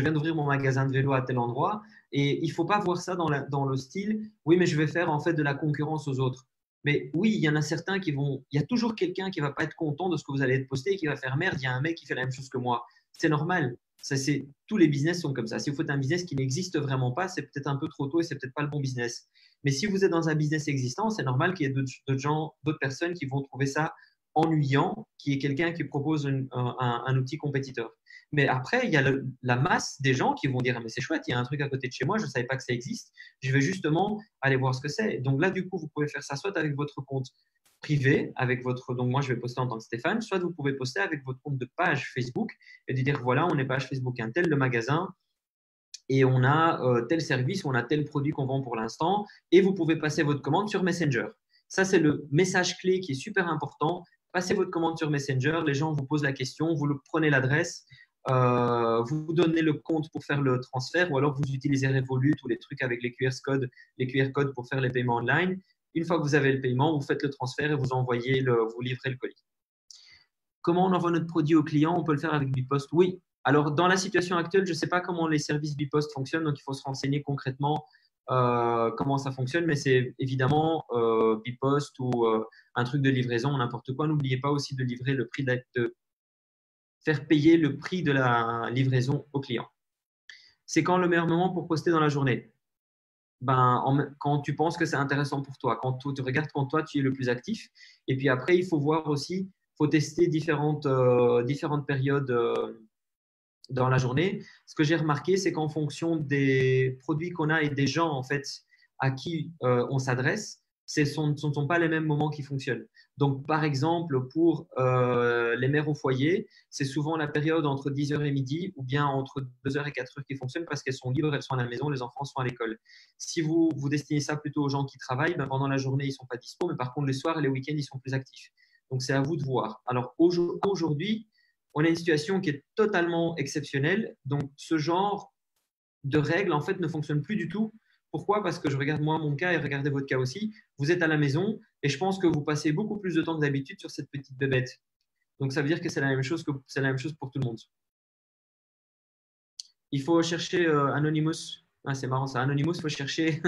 viens d'ouvrir mon magasin de vélo à tel endroit. Et il ne faut pas voir ça dans le style oui, mais je vais faire en fait de la concurrence aux autres. Mais oui, il y en a certains qui vont. Il y a toujours quelqu'un qui ne va pas être content de ce que vous allez poster et qui va faire merde, il y a un mec qui fait la même chose que moi. C'est normal. Tous les business sont comme ça. Si vous faites un business qui n'existe vraiment pas, c'est peut-être un peu trop tôt et c'est peut-être pas le bon business. Mais si vous êtes dans un business existant, c'est normal qu'il y ait d'autres personnes qui vont trouver ça ennuyant, qui est quelqu'un qui propose un outil compétiteur. Mais après, il y a la masse des gens qui vont dire mais c'est chouette, il y a un truc à côté de chez moi, je ne savais pas que ça existe, je vais justement aller voir ce que c'est. Donc là, du coup, vous pouvez faire ça soit avec votre compte privé, donc moi je vais poster en tant que Stéphane, soit vous pouvez poster avec votre compte de page Facebook et de dire voilà, on est page Facebook un tel le magasin et on a tel service, on a tel produit qu'on vend pour l'instant et vous pouvez passer votre commande sur Messenger. Ça, c'est le message clé qui est super important. Passez votre commande sur Messenger, les gens vous posent la question, vous prenez l'adresse, vous donnez le compte pour faire le transfert ou alors vous utilisez Revolut ou les trucs avec les QR codes pour faire les paiements online. Une fois que vous avez le paiement, vous faites le transfert et vous livrez le colis. Comment on envoie notre produit au client? On peut le faire avec Bipost. Oui. Alors, dans la situation actuelle, je ne sais pas comment les services Bipost fonctionnent, donc il faut se renseigner concrètement comment ça fonctionne, mais c'est évidemment Bipost ou un truc de livraison, n'importe quoi. N'oubliez pas aussi de livrer le prix de faire payer le prix de la livraison au client. C'est quand le meilleur moment pour poster dans la journée? Quand tu penses que c'est intéressant pour toi, quand tu regardes quand toi tu es le plus actif. Et puis après, il faut voir aussi, il faut tester différentes périodes dans la journée. Ce que j'ai remarqué, c'est qu'en fonction des produits qu'on a et des gens en fait à qui on s'adresse, ce ne sont pas les mêmes moments qui fonctionnent. Donc, par exemple, pour les mères au foyer, c'est souvent la période entre 10h et midi ou bien entre 2h et 4h qui fonctionne parce qu'elles sont libres, elles sont à la maison, les enfants sont à l'école. Si vous destinez ça plutôt aux gens qui travaillent, pendant la journée, ils ne sont pas dispo, mais par contre, les soirs et les week-ends, ils sont plus actifs. Donc, c'est à vous de voir. Alors, aujourd'hui, on a une situation qui est totalement exceptionnelle. Donc, ce genre de règles, en fait, ne fonctionne plus du tout. Pourquoi? Parce que je regarde moi mon cas et regardez votre cas aussi. Vous êtes à la maison et je pense que vous passez beaucoup plus de temps que d'habitude sur cette petite bébête. Donc, ça veut dire que c'est la même chose pour tout le monde. Il faut chercher Anonymous. Ah, c'est marrant ça. Anonymous, il faut chercher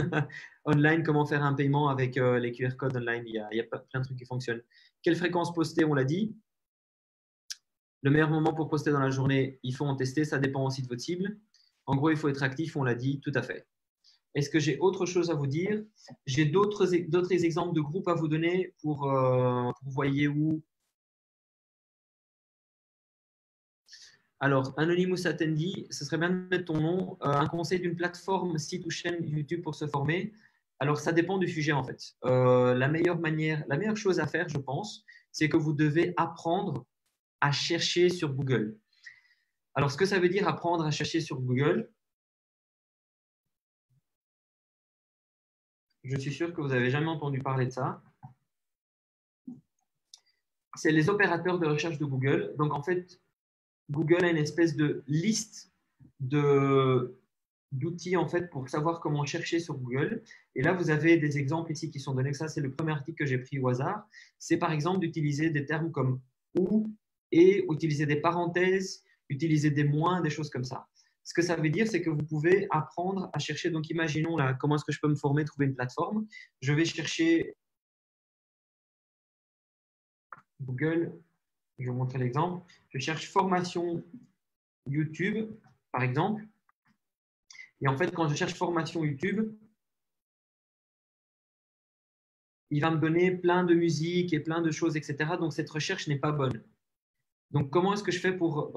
online comment faire un paiement avec les QR codes online. Il y a plein de trucs qui fonctionnent. Quelle fréquence poster? On l'a dit. Le meilleur moment pour poster dans la journée, il faut en tester, ça dépend aussi de votre cible. En gros, il faut être actif, on l'a dit, tout à fait. Est-ce que j'ai autre chose à vous dire? J'ai d'autres exemples de groupes à vous donner pour vous voyez où. Alors, Anonymous Attendee, ce serait bien de mettre ton nom. Un conseil d'une plateforme, site ou chaîne YouTube pour se former. Alors, ça dépend du sujet en fait. La meilleure chose à faire, je pense, c'est que vous devez apprendre à chercher sur Google. Alors, ce que ça veut dire apprendre à chercher sur Google, je suis sûr que vous n'avez jamais entendu parler de ça. C'est les opérateurs de recherche de Google. Donc, en fait, Google a une espèce de liste d'outils en fait, pour savoir comment chercher sur Google. Et là, vous avez des exemples ici qui sont donnés. Ça, c'est le premier article que j'ai pris au hasard. C'est par exemple d'utiliser des termes comme ou, et, utiliser des parenthèses, utiliser des moins, des choses comme ça. Ce que ça veut dire, c'est que vous pouvez apprendre à chercher. Donc, imaginons là, comment est-ce que je peux me former, trouver une plateforme. Je vais chercher Google. Je vais vous montrer l'exemple. Je cherche formation YouTube, par exemple. Et en fait, quand je cherche formation YouTube, il va me donner plein de musique et plein de choses, etc. Donc, cette recherche n'est pas bonne. Donc, comment est-ce que je fais pour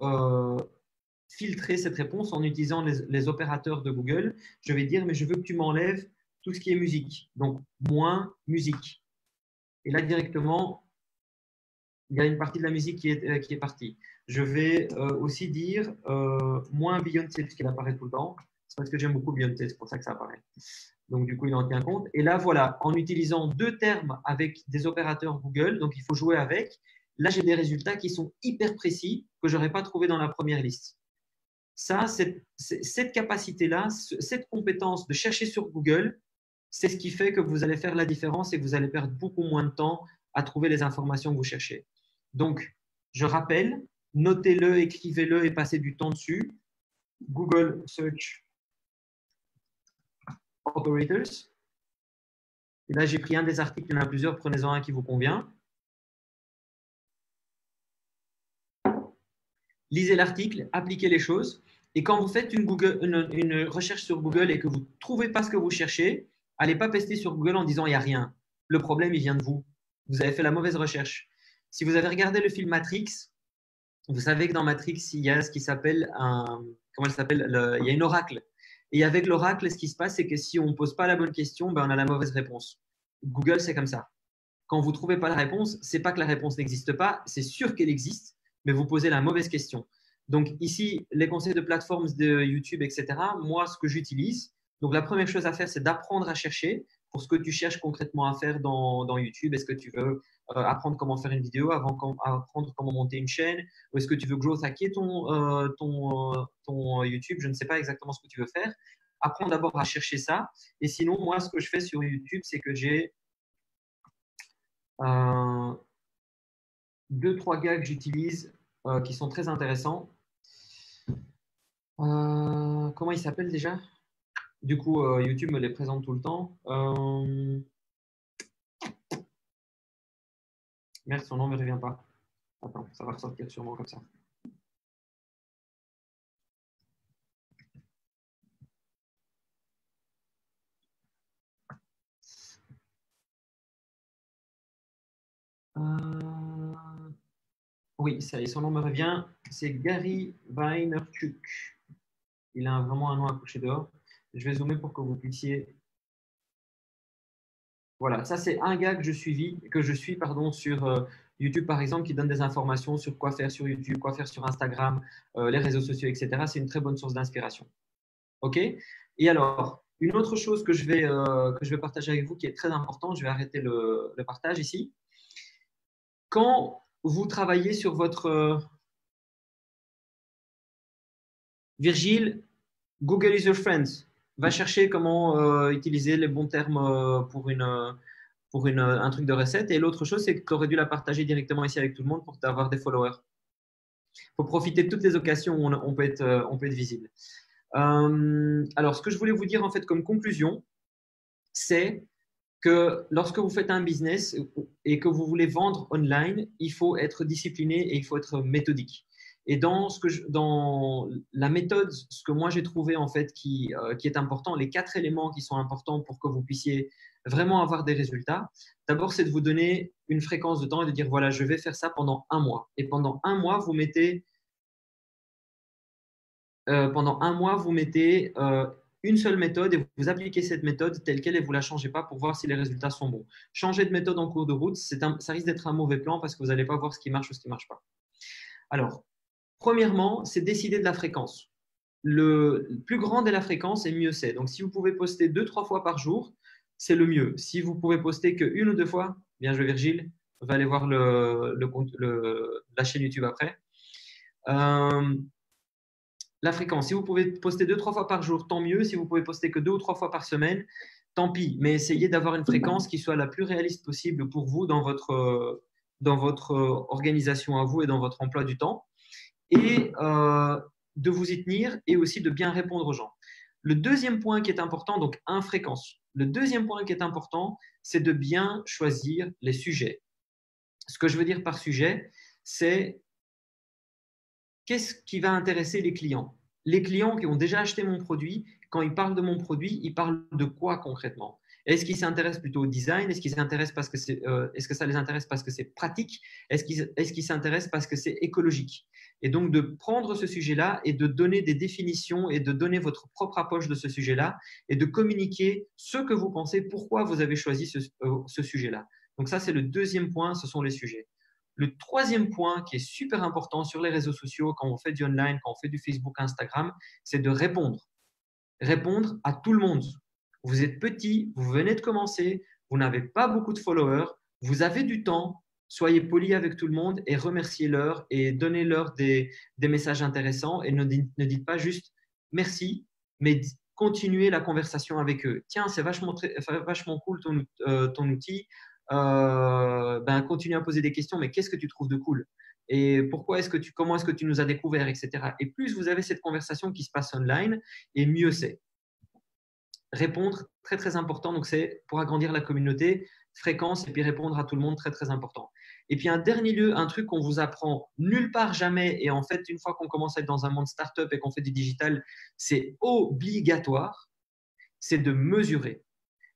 filtrer cette réponse en utilisant les opérateurs de Google? Je vais dire, mais je veux que tu m'enlèves tout ce qui est musique. Donc, moins musique. Et là, directement, il y a une partie de la musique qui est partie. Je vais aussi dire moins Beyoncé, puisqu'il apparaît tout le temps. C'est parce que j'aime beaucoup Beyoncé, c'est pour ça que ça apparaît. Donc, du coup, il en tient compte. Et là, voilà, en utilisant deux termes avec des opérateurs Google, donc il faut jouer avec, là, j'ai des résultats qui sont hyper précis que je n'aurais pas trouvé dans la première liste. Ça, cette capacité-là, cette compétence de chercher sur Google, c'est ce qui fait que vous allez faire la différence et que vous allez perdre beaucoup moins de temps à trouver les informations que vous cherchez. Donc, je rappelle, notez-le, écrivez-le et passez du temps dessus. Google Search Operators. Et là, j'ai pris un des articles, il y en a plusieurs, prenez-en un qui vous convient. Lisez l'article, appliquez les choses. Et quand vous faites une recherche sur Google et que vous ne trouvez pas ce que vous cherchez, allez pas pester sur Google en disant il n'y a rien. Le problème, il vient de vous. Vous avez fait la mauvaise recherche. Si vous avez regardé le film Matrix, vous savez que dans Matrix, il y a ce qui s'appelle un. Comment elle s'appelle Il y a une oracle. Et avec l'oracle, ce qui se passe, c'est que si on ne pose pas la bonne question, ben on a la mauvaise réponse. Google, c'est comme ça. Quand vous ne trouvez pas la réponse, ce n'est pas que la réponse n'existe pas, c'est sûr qu'elle existe, mais vous posez la mauvaise question. Donc ici, les conseils de plateformes de YouTube, etc., moi, ce que j'utilise, donc la première chose à faire, c'est d'apprendre à chercher pour ce que tu cherches concrètement à faire dans YouTube. Est-ce que tu veux apprendre comment faire une vidéo, apprendre comment monter une chaîne, ou est-ce que tu veux growth hacker ton YouTube? Je ne sais pas exactement ce que tu veux faire. Apprends d'abord à chercher ça. Et sinon, moi, ce que je fais sur YouTube, c'est que j'ai deux, trois gars que j'utilise qui sont très intéressants. Comment ils s'appellent déjà? Du coup, YouTube me les présente tout le temps. Merde, son nom ne me revient pas. Attends, ça va ressortir sûrement comme ça. Oui, ça y est, son nom me revient. C'est Gary Vaynerchuk. Il a vraiment un nom à coucher dehors. Je vais zoomer pour que vous puissiez. Voilà, ça c'est un gars que je suis sur YouTube par exemple, qui donne des informations sur quoi faire sur YouTube, quoi faire sur Instagram, les réseaux sociaux, etc. C'est une très bonne source d'inspiration. OK? Et alors, une autre chose que je vais partager avec vous qui est très important, je vais arrêter le partage ici. Quand vous travaillez sur votre Virgile, Google is your friend. Va chercher comment utiliser les bons termes pour un truc de recette. Et l'autre chose, c'est que tu aurais dû la partager directement ici avec tout le monde pour avoir des followers. Il faut profiter de toutes les occasions où on peut être visible. Alors, ce que je voulais vous dire en fait comme conclusion, c'est que lorsque vous faites un business et que vous voulez vendre online, il faut être discipliné et il faut être méthodique. Et dans la méthode, ce que moi j'ai trouvé en fait qui est important, les 4 éléments qui sont importants pour que vous puissiez vraiment avoir des résultats, d'abord c'est de vous donner une fréquence de temps et de dire voilà, je vais faire ça pendant un mois. Et pendant un mois, vous mettez une seule méthode et vous appliquez cette méthode telle qu'elle et vous ne la changez pas pour voir si les résultats sont bons. Changer de méthode en cours de route, ça risque d'être un mauvais plan parce que vous n'allez pas voir ce qui marche ou ce qui ne marche pas. Alors, premièrement, c'est décider de la fréquence. Le plus grande est la fréquence et mieux c'est. Donc, si vous pouvez poster 2-3 fois par jour, c'est le mieux. Si vous pouvez poster qu'une ou deux fois, bien joué Virgile, va aller voir la chaîne YouTube après. La fréquence, si vous pouvez poster 2-3 fois par jour, tant mieux. Si vous pouvez poster que 2 ou 3 fois par semaine, tant pis. Mais essayez d'avoir une fréquence qui soit la plus réaliste possible pour vous dans votre organisation à vous et dans votre emploi du temps. Et de vous y tenir et aussi de bien répondre aux gens. Le deuxième point qui est important, donc fréquence. Le deuxième point qui est important, c'est de bien choisir les sujets. Ce que je veux dire par sujet, c'est qu'est-ce qui va intéresser les clients? Les clients qui ont déjà acheté mon produit, quand il parle de mon produit, il parle de quoi concrètement? Est-ce qu'ils s'intéressent plutôt au design? Est-ce qu'ils s'intéressent parce que est-ce que ça les intéresse parce que c'est pratique? Est-ce qu'ils s'intéressent parce que c'est écologique? Et donc, de prendre ce sujet-là et de donner des définitions et de donner votre propre approche de ce sujet-là et de communiquer ce que vous pensez, pourquoi vous avez choisi ce sujet-là. Donc, ça, c'est le deuxième point, ce sont les sujets. Le troisième point qui est super important sur les réseaux sociaux, quand on fait du online, quand on fait du Facebook, Instagram, c'est de répondre. Répondre à tout le monde. Vous êtes petit, vous venez de commencer, vous n'avez pas beaucoup de followers, vous avez du temps, soyez poli avec tout le monde et remerciez-leur et donnez-leur des messages intéressants et ne dites pas juste merci, mais continuez la conversation avec eux. Tiens, c'est vachement cool ton outil. Continue à poser des questions, mais qu'est-ce que tu trouves de cool? Et comment est-ce que tu nous as découvert, etc. Et plus vous avez cette conversation qui se passe online, et mieux c'est. Répondre, très très important, donc c'est pour agrandir la communauté, fréquence et puis répondre à tout le monde, très très important. Et puis un dernier lieu, un truc qu'on vous apprend nulle part jamais, et en fait une fois qu'on commence à être dans un monde startup et qu'on fait du digital, c'est obligatoire, c'est de mesurer.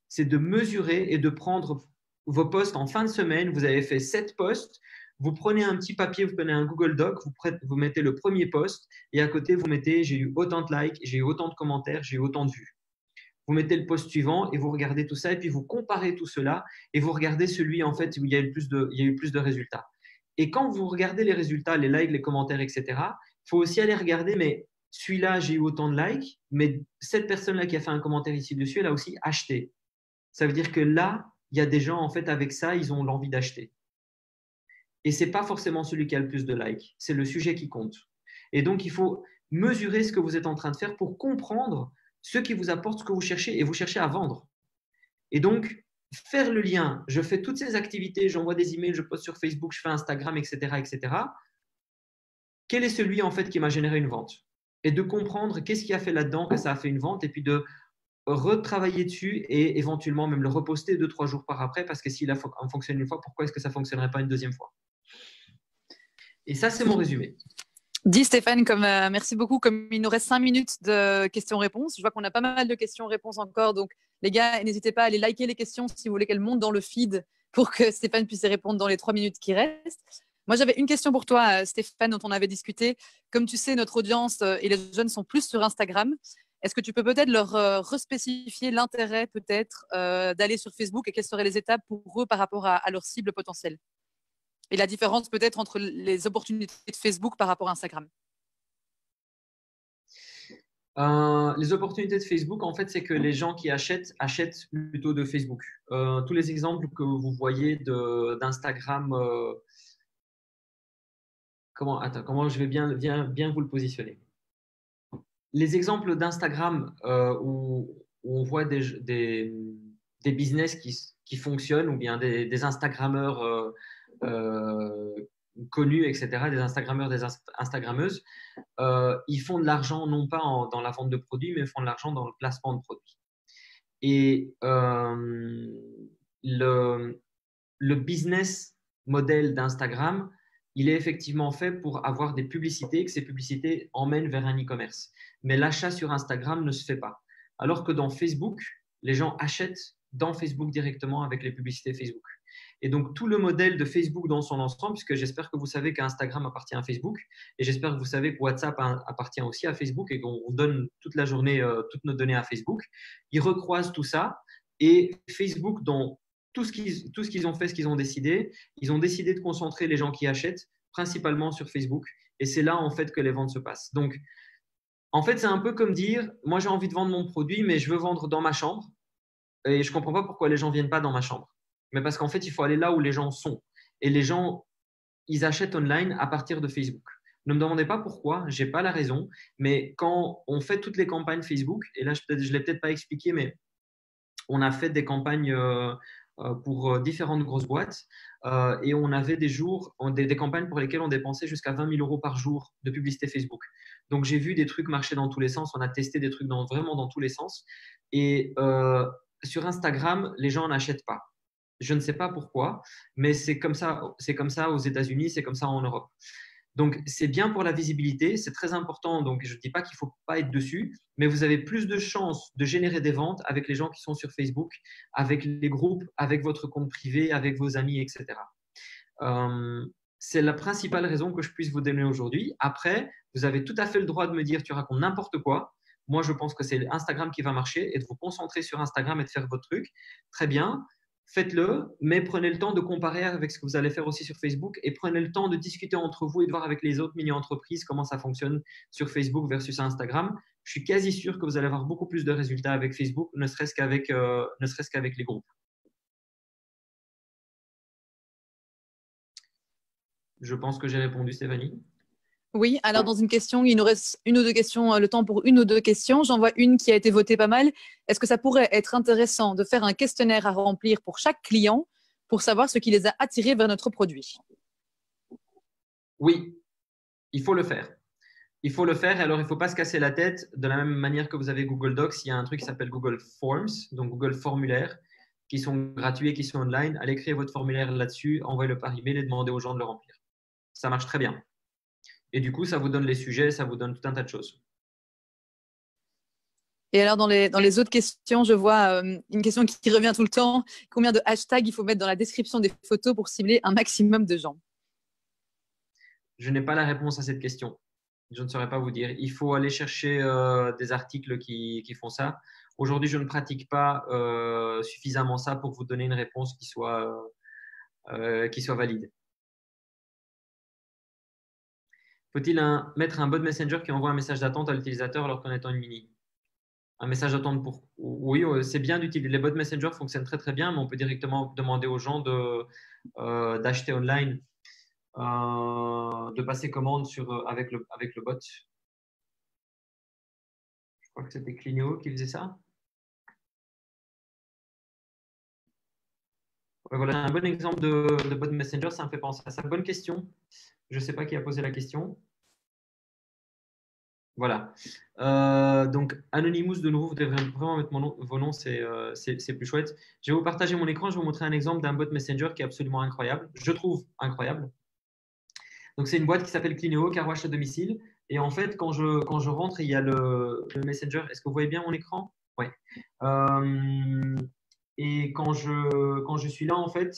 C'est de mesurer et de prendre vos posts en fin de semaine, vous avez fait 7 posts, vous prenez un petit papier, vous prenez un Google Doc, vous mettez le premier post et à côté vous mettez j'ai eu autant de likes, j'ai eu autant de commentaires, j'ai eu autant de vues. Vous mettez le post suivant et vous regardez tout ça et puis vous comparez tout cela et vous regardez celui en fait où il y a eu plus de résultats. Et quand vous regardez les résultats, les likes, les commentaires, etc., il faut aussi aller regarder, mais celui-là, j'ai eu autant de likes, mais cette personne-là qui a fait un commentaire ici dessus, elle a aussi acheté. Ça veut dire que là, il y a des gens, en fait, avec ça, ils ont l'envie d'acheter. Et ce n'est pas forcément celui qui a le plus de likes, c'est le sujet qui compte. Et donc, il faut mesurer ce que vous êtes en train de faire pour comprendre ce qui vous apporte ce que vous cherchez et vous cherchez à vendre. Et donc, faire le lien, je fais toutes ces activités, j'envoie des emails, je poste sur Facebook, je fais Instagram, etc., etc. Quel est celui, en fait, qui m'a généré une vente? Et de comprendre qu'est-ce qui a fait là-dedans que ça a fait une vente et puis de retravailler dessus et éventuellement même le reposter 2-3 jours par après parce que s'il a fonctionné une fois, pourquoi est-ce que ça ne fonctionnerait pas une deuxième fois? Et ça, c'est mon résumé. Dis Stéphane, merci beaucoup. Comme il nous reste 5 minutes de questions-réponses, je vois qu'on a pas mal de questions-réponses encore. Donc, les gars, n'hésitez pas à aller liker les questions si vous voulez qu'elles montent dans le feed pour que Stéphane puisse y répondre dans les 3 minutes qui restent. Moi, j'avais une question pour toi, Stéphane, dont on avait discuté. Comme tu sais, notre audience et les jeunes sont plus sur Instagram. Est-ce que tu peux peut-être leur respécifier l'intérêt peut-être d'aller sur Facebook et quelles seraient les étapes pour eux par rapport à leur cible potentielle? Et la différence peut-être entre les opportunités de Facebook par rapport à Instagram? Les opportunités de Facebook, en fait, c'est que les gens qui achètent plutôt de Facebook. Tous les exemples que vous voyez d'Instagram, comment je vais bien vous le positionner? Les exemples d'Instagram où on voit des business qui fonctionnent ou bien des Instagrammeurs connus, etc., des Instagrammeurs, des Instagrammeuses, ils font de l'argent non pas dans la vente de produits, mais ils font de l'argent dans le placement de produits. Et le business model d'Instagram, il est effectivement fait pour avoir des publicités, que ces publicités emmènent vers un e-commerce. Mais l'achat sur Instagram ne se fait pas. Alors que dans Facebook, les gens achètent dans Facebook directement avec les publicités Facebook. Et donc, tout le modèle de Facebook dans son ensemble, puisque j'espère que vous savez qu'Instagram appartient à Facebook, et j'espère que vous savez que WhatsApp appartient aussi à Facebook, et qu'on donne toute la journée toutes nos données à Facebook, ils recroisent tout ça, et Facebook, dans tout ce qu'ils ont fait, ce qu'ils ont décidé, ils ont décidé de concentrer les gens qui achètent principalement sur Facebook, et c'est là, en fait, que les ventes se passent. Donc, en fait, c'est un peu comme dire, moi, j'ai envie de vendre mon produit, mais je veux vendre dans ma chambre, et je ne comprends pas pourquoi les gens ne viennent pas dans ma chambre. Mais parce qu'en fait, il faut aller là où les gens sont. Et les gens, ils achètent online à partir de Facebook. Ne me demandez pas pourquoi, je n'ai pas la raison. Mais quand on fait toutes les campagnes Facebook, et là, je ne l'ai peut-être pas expliqué, mais on a fait des campagnes pour différentes grosses boîtes et on avait des jours, des campagnes pour lesquelles on dépensait jusqu'à 20 000 euros par jour de publicité Facebook. Donc, j'ai vu des trucs marcher dans tous les sens. On a testé des trucs vraiment dans tous les sens. Et sur Instagram, les gens n'achètent pas. Je ne sais pas pourquoi, mais c'est comme ça aux États-Unis, c'est comme ça en Europe. Donc, c'est bien pour la visibilité, c'est très important. Donc, je ne dis pas qu'il ne faut pas être dessus, mais vous avez plus de chances de générer des ventes avec les gens qui sont sur Facebook, avec les groupes, avec votre compte privé, avec vos amis, etc. C'est la principale raison que je puisse vous donner aujourd'hui. Après, vous avez tout à fait le droit de me dire tu racontes n'importe quoi. Moi, je pense que c'est Instagram qui va marcher et de vous concentrer sur Instagram et de faire votre truc. Très bien, faites-le, mais prenez le temps de comparer avec ce que vous allez faire aussi sur Facebook et prenez le temps de discuter entre vous et de voir avec les autres mini-entreprises comment ça fonctionne sur Facebook versus Instagram. Je suis quasi sûr que vous allez avoir beaucoup plus de résultats avec Facebook, ne serait-ce qu'avec les groupes. Je pense que j'ai répondu, Stéphanie. Oui, alors dans une question, il nous reste une ou deux questions, le temps pour une ou deux questions. J'en vois une qui a été votée pas mal. Est-ce que ça pourrait être intéressant de faire un questionnaire à remplir pour chaque client pour savoir ce qui les a attirés vers notre produit? Oui, il faut le faire. Il faut le faire et alors il ne faut pas se casser la tête. De la même manière que vous avez Google Docs, il y a un truc qui s'appelle Google Forms, donc Google Formulaire, qui sont gratuits et qui sont online. Allez créer votre formulaire là-dessus, envoyez-le par email et demandez aux gens de le remplir. Ça marche très bien. Et du coup, ça vous donne les sujets, ça vous donne tout un tas de choses. Et alors, dans les autres questions, je vois une question qui revient tout le temps. Combien de hashtags il faut mettre dans la description des photos pour cibler un maximum de gens? Je n'ai pas la réponse à cette question. Je ne saurais pas vous dire. Il faut aller chercher des articles qui font ça. Aujourd'hui, je ne pratique pas suffisamment ça pour vous donner une réponse qui soit valide. Faut-il mettre un bot messenger qui envoie un message d'attente à l'utilisateur alors qu'en étant une mini? Un message d'attente pour… Oui, c'est bien d'utiliser. Les bots messenger fonctionnent très très bien, mais on peut directement demander aux gens d'acheter online, de passer commande avec le bot. Je crois que c'était Clineo qui faisait ça. Ouais, voilà, un bon exemple de bot messenger, ça me fait penser à ça. Bonne question. Je ne sais pas qui a posé la question. Voilà. Donc, Anonymous, de nouveau, vous devez vraiment mettre vos noms, c'est plus chouette. Je vais vous partager mon écran, je vais vous montrer un exemple d'un bot Messenger qui est absolument incroyable. Je trouve incroyable. Donc, c'est une boîte qui s'appelle Clineo, car wash à domicile. Et en fait, quand je rentre, il y a le Messenger. Est-ce que vous voyez bien mon écran? Oui. Et quand je suis là, en fait,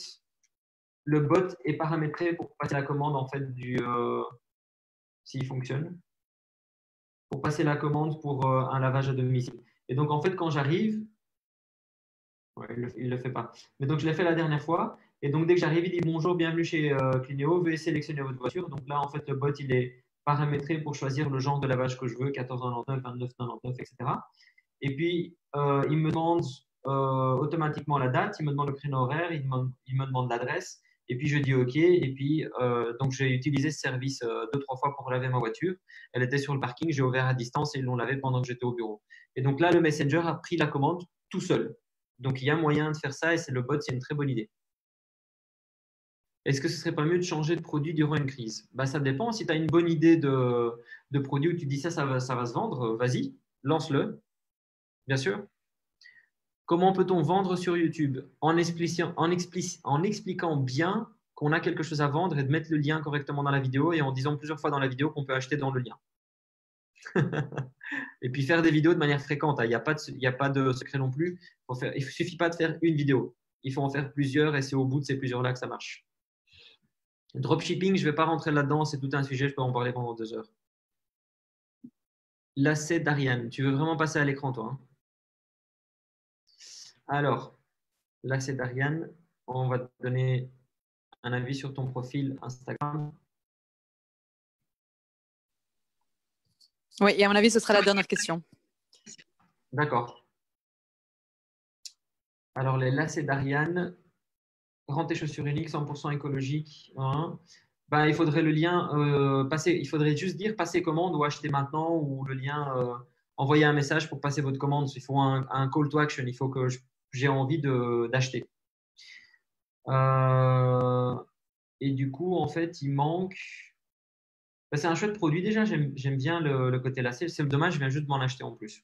le bot est paramétré pour passer la commande en fait s'il fonctionne, pour passer la commande pour un lavage à domicile. Et donc en fait quand j'arrive, ouais, il le fait pas. Mais donc je l'ai fait la dernière fois. Et donc dès que j'arrive, il dit bonjour, bienvenue chez Clineo, veuillez sélectionner votre voiture. Donc là en fait le bot il est paramétré pour choisir le genre de lavage que je veux, 14,99, 29,99, etc. Et puis il me demande automatiquement la date, il me demande le créneau horaire, il me demande l'adresse. Et puis je dis OK. Et puis donc j'ai utilisé ce service 2-3 fois pour laver ma voiture. Elle était sur le parking, j'ai ouvert à distance et ils l'ont lavé pendant que j'étais au bureau. Et donc là, le Messenger a pris la commande tout seul. Donc il y a moyen de faire ça et c'est le bot, c'est une très bonne idée. Est-ce que ce serait pas mieux de changer de produit durant une crise? Bah, ça dépend. Si tu as une bonne idée de produit où tu dis ça va se vendre, vas-y, lance-le, bien sûr. Comment peut-on vendre sur YouTube en expliquant bien qu'on a quelque chose à vendre et de mettre le lien correctement dans la vidéo et en disant plusieurs fois dans la vidéo qu'on peut acheter dans le lien. Et puis faire des vidéos de manière fréquente. Il n'y a pas de secret non plus. Il ne suffit pas de faire une vidéo. Il faut en faire plusieurs et c'est au bout de ces plusieurs-là que ça marche. Dropshipping, je ne vais pas rentrer là-dedans. C'est tout un sujet. Je peux en parler pendant 2 heures. Lacet d'Ariane. Tu veux vraiment passer à l'écran, toi, hein? Alors, là, c'est Darian. On va te donner un avis sur ton profil Instagram. Oui, et à mon avis, ce sera la dernière question. D'accord. Alors, les lacets d'Ariane, rends tes chaussures uniques, 100% écologique. Hein. Ben, il faudrait le lien, il faudrait juste dire passer commande ou acheter maintenant ou le lien, envoyer un message pour passer votre commande. Il faut un call to action. Il faut que j'ai envie d'acheter. Et du coup, en fait, il manque. Ben, c'est un chouette produit déjà. J'aime bien le côté lacet. C'est dommage, je viens juste de m'en acheter en plus.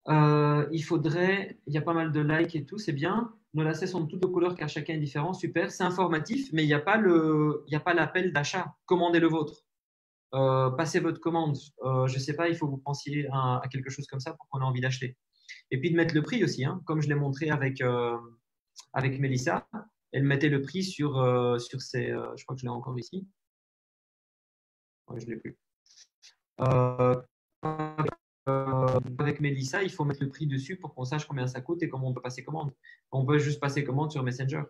Il y a pas mal de likes et tout, c'est bien. Nos lacets sont de toutes les couleurs car chacun est différent, super. C'est informatif, mais il y a pas l'appel d'achat. Commandez le vôtre. Passez votre commande. Je ne sais pas, il faut que vous pensiez à quelque chose comme ça pour qu'on ait envie d'acheter. Et puis de mettre le prix aussi, hein. Comme je l'ai montré avec Mélissa, elle mettait le prix sur ses. Je crois que je l'ai encore ici. Ouais, je ne l'ai plus. Euh, avec Mélissa, il faut mettre le prix dessus pour qu'on sache combien ça coûte et comment on peut passer commande. On peut juste passer commande sur Messenger.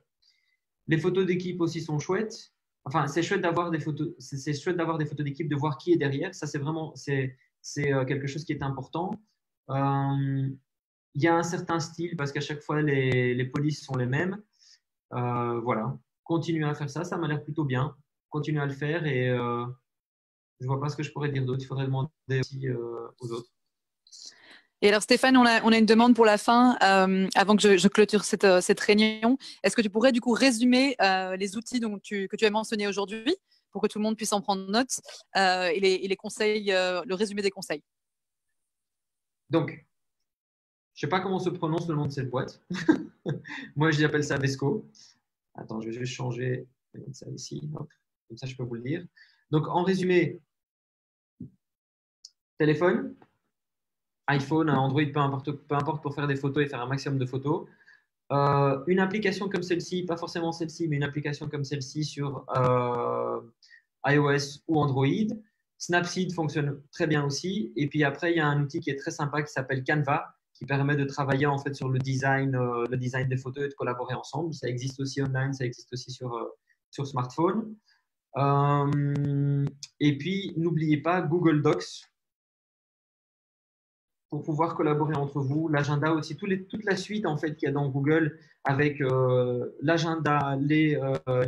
Les photos d'équipe aussi sont chouettes. Enfin, c'est chouette d'avoir des photos. C'est chouette d'avoir des photos d'équipe, de voir qui est derrière. Ça, c'est vraiment quelque chose qui est important. Il y a un certain style parce qu'à chaque fois les polices sont les mêmes. Voilà. Continuez à faire ça. Ça m'a l'air plutôt bien. Continuez à le faire et je vois pas ce que je pourrais dire d'autre. Il faudrait demander aussi aux autres. Et alors, Stéphane, on a une demande pour la fin, avant que je clôture cette réunion. Est-ce que tu pourrais du coup résumer les outils que tu as mentionnés aujourd'hui pour que tout le monde puisse en prendre note et les conseils, le résumé des conseils? Donc, je sais pas comment se prononce le nom de cette boîte. Moi, j'appelle ça Vesco. Attends, je vais juste changer ça ici. Hop. Comme ça, je peux vous le dire. Donc, en résumé, téléphone, iPhone, Android, peu importe pour faire des photos et faire un maximum de photos. Une application comme celle-ci, pas forcément celle-ci, mais une application comme celle-ci sur iOS ou Android. Snapseed fonctionne très bien aussi. Et puis après, il y a un outil qui est très sympa qui s'appelle Canva, qui permet de travailler en fait sur le design des photos et de collaborer ensemble. Ça existe aussi online, ça existe aussi sur smartphone. Et puis, n'oubliez pas Google Docs pour pouvoir collaborer entre vous, l'agenda aussi, toute la suite en fait qu'il y a dans Google avec l'agenda, les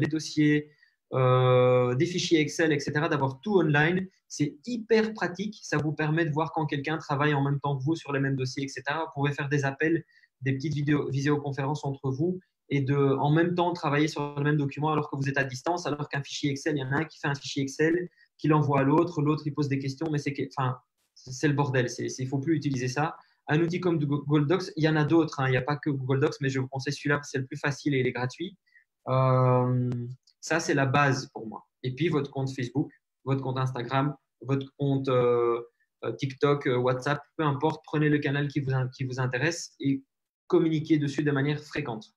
dossiers, des fichiers Excel, etc., d'avoir tout online. C'est hyper pratique. Ça vous permet de voir quand quelqu'un travaille en même temps que vous sur les mêmes dossiers, etc. Vous pouvez faire des appels, des petites visioconférences entre vous et en même temps travailler sur le même document alors que vous êtes à distance, alors qu'un fichier Excel, il y en a un qui fait un fichier Excel, qui l'envoie à l'autre, l'autre il pose des questions, mais c'est le bordel. Il ne faut plus utiliser ça. Un outil comme Google Docs, il y en a d'autres. Hein. Il n'y a pas que Google Docs, mais je vous conseille celui-là parce que c'est le plus facile et il est gratuit. Ça, c'est la base pour moi. Et puis, votre compte Facebook, votre compte Instagram, votre compte TikTok, WhatsApp, peu importe, prenez le canal qui vous intéresse et communiquez dessus de manière fréquente.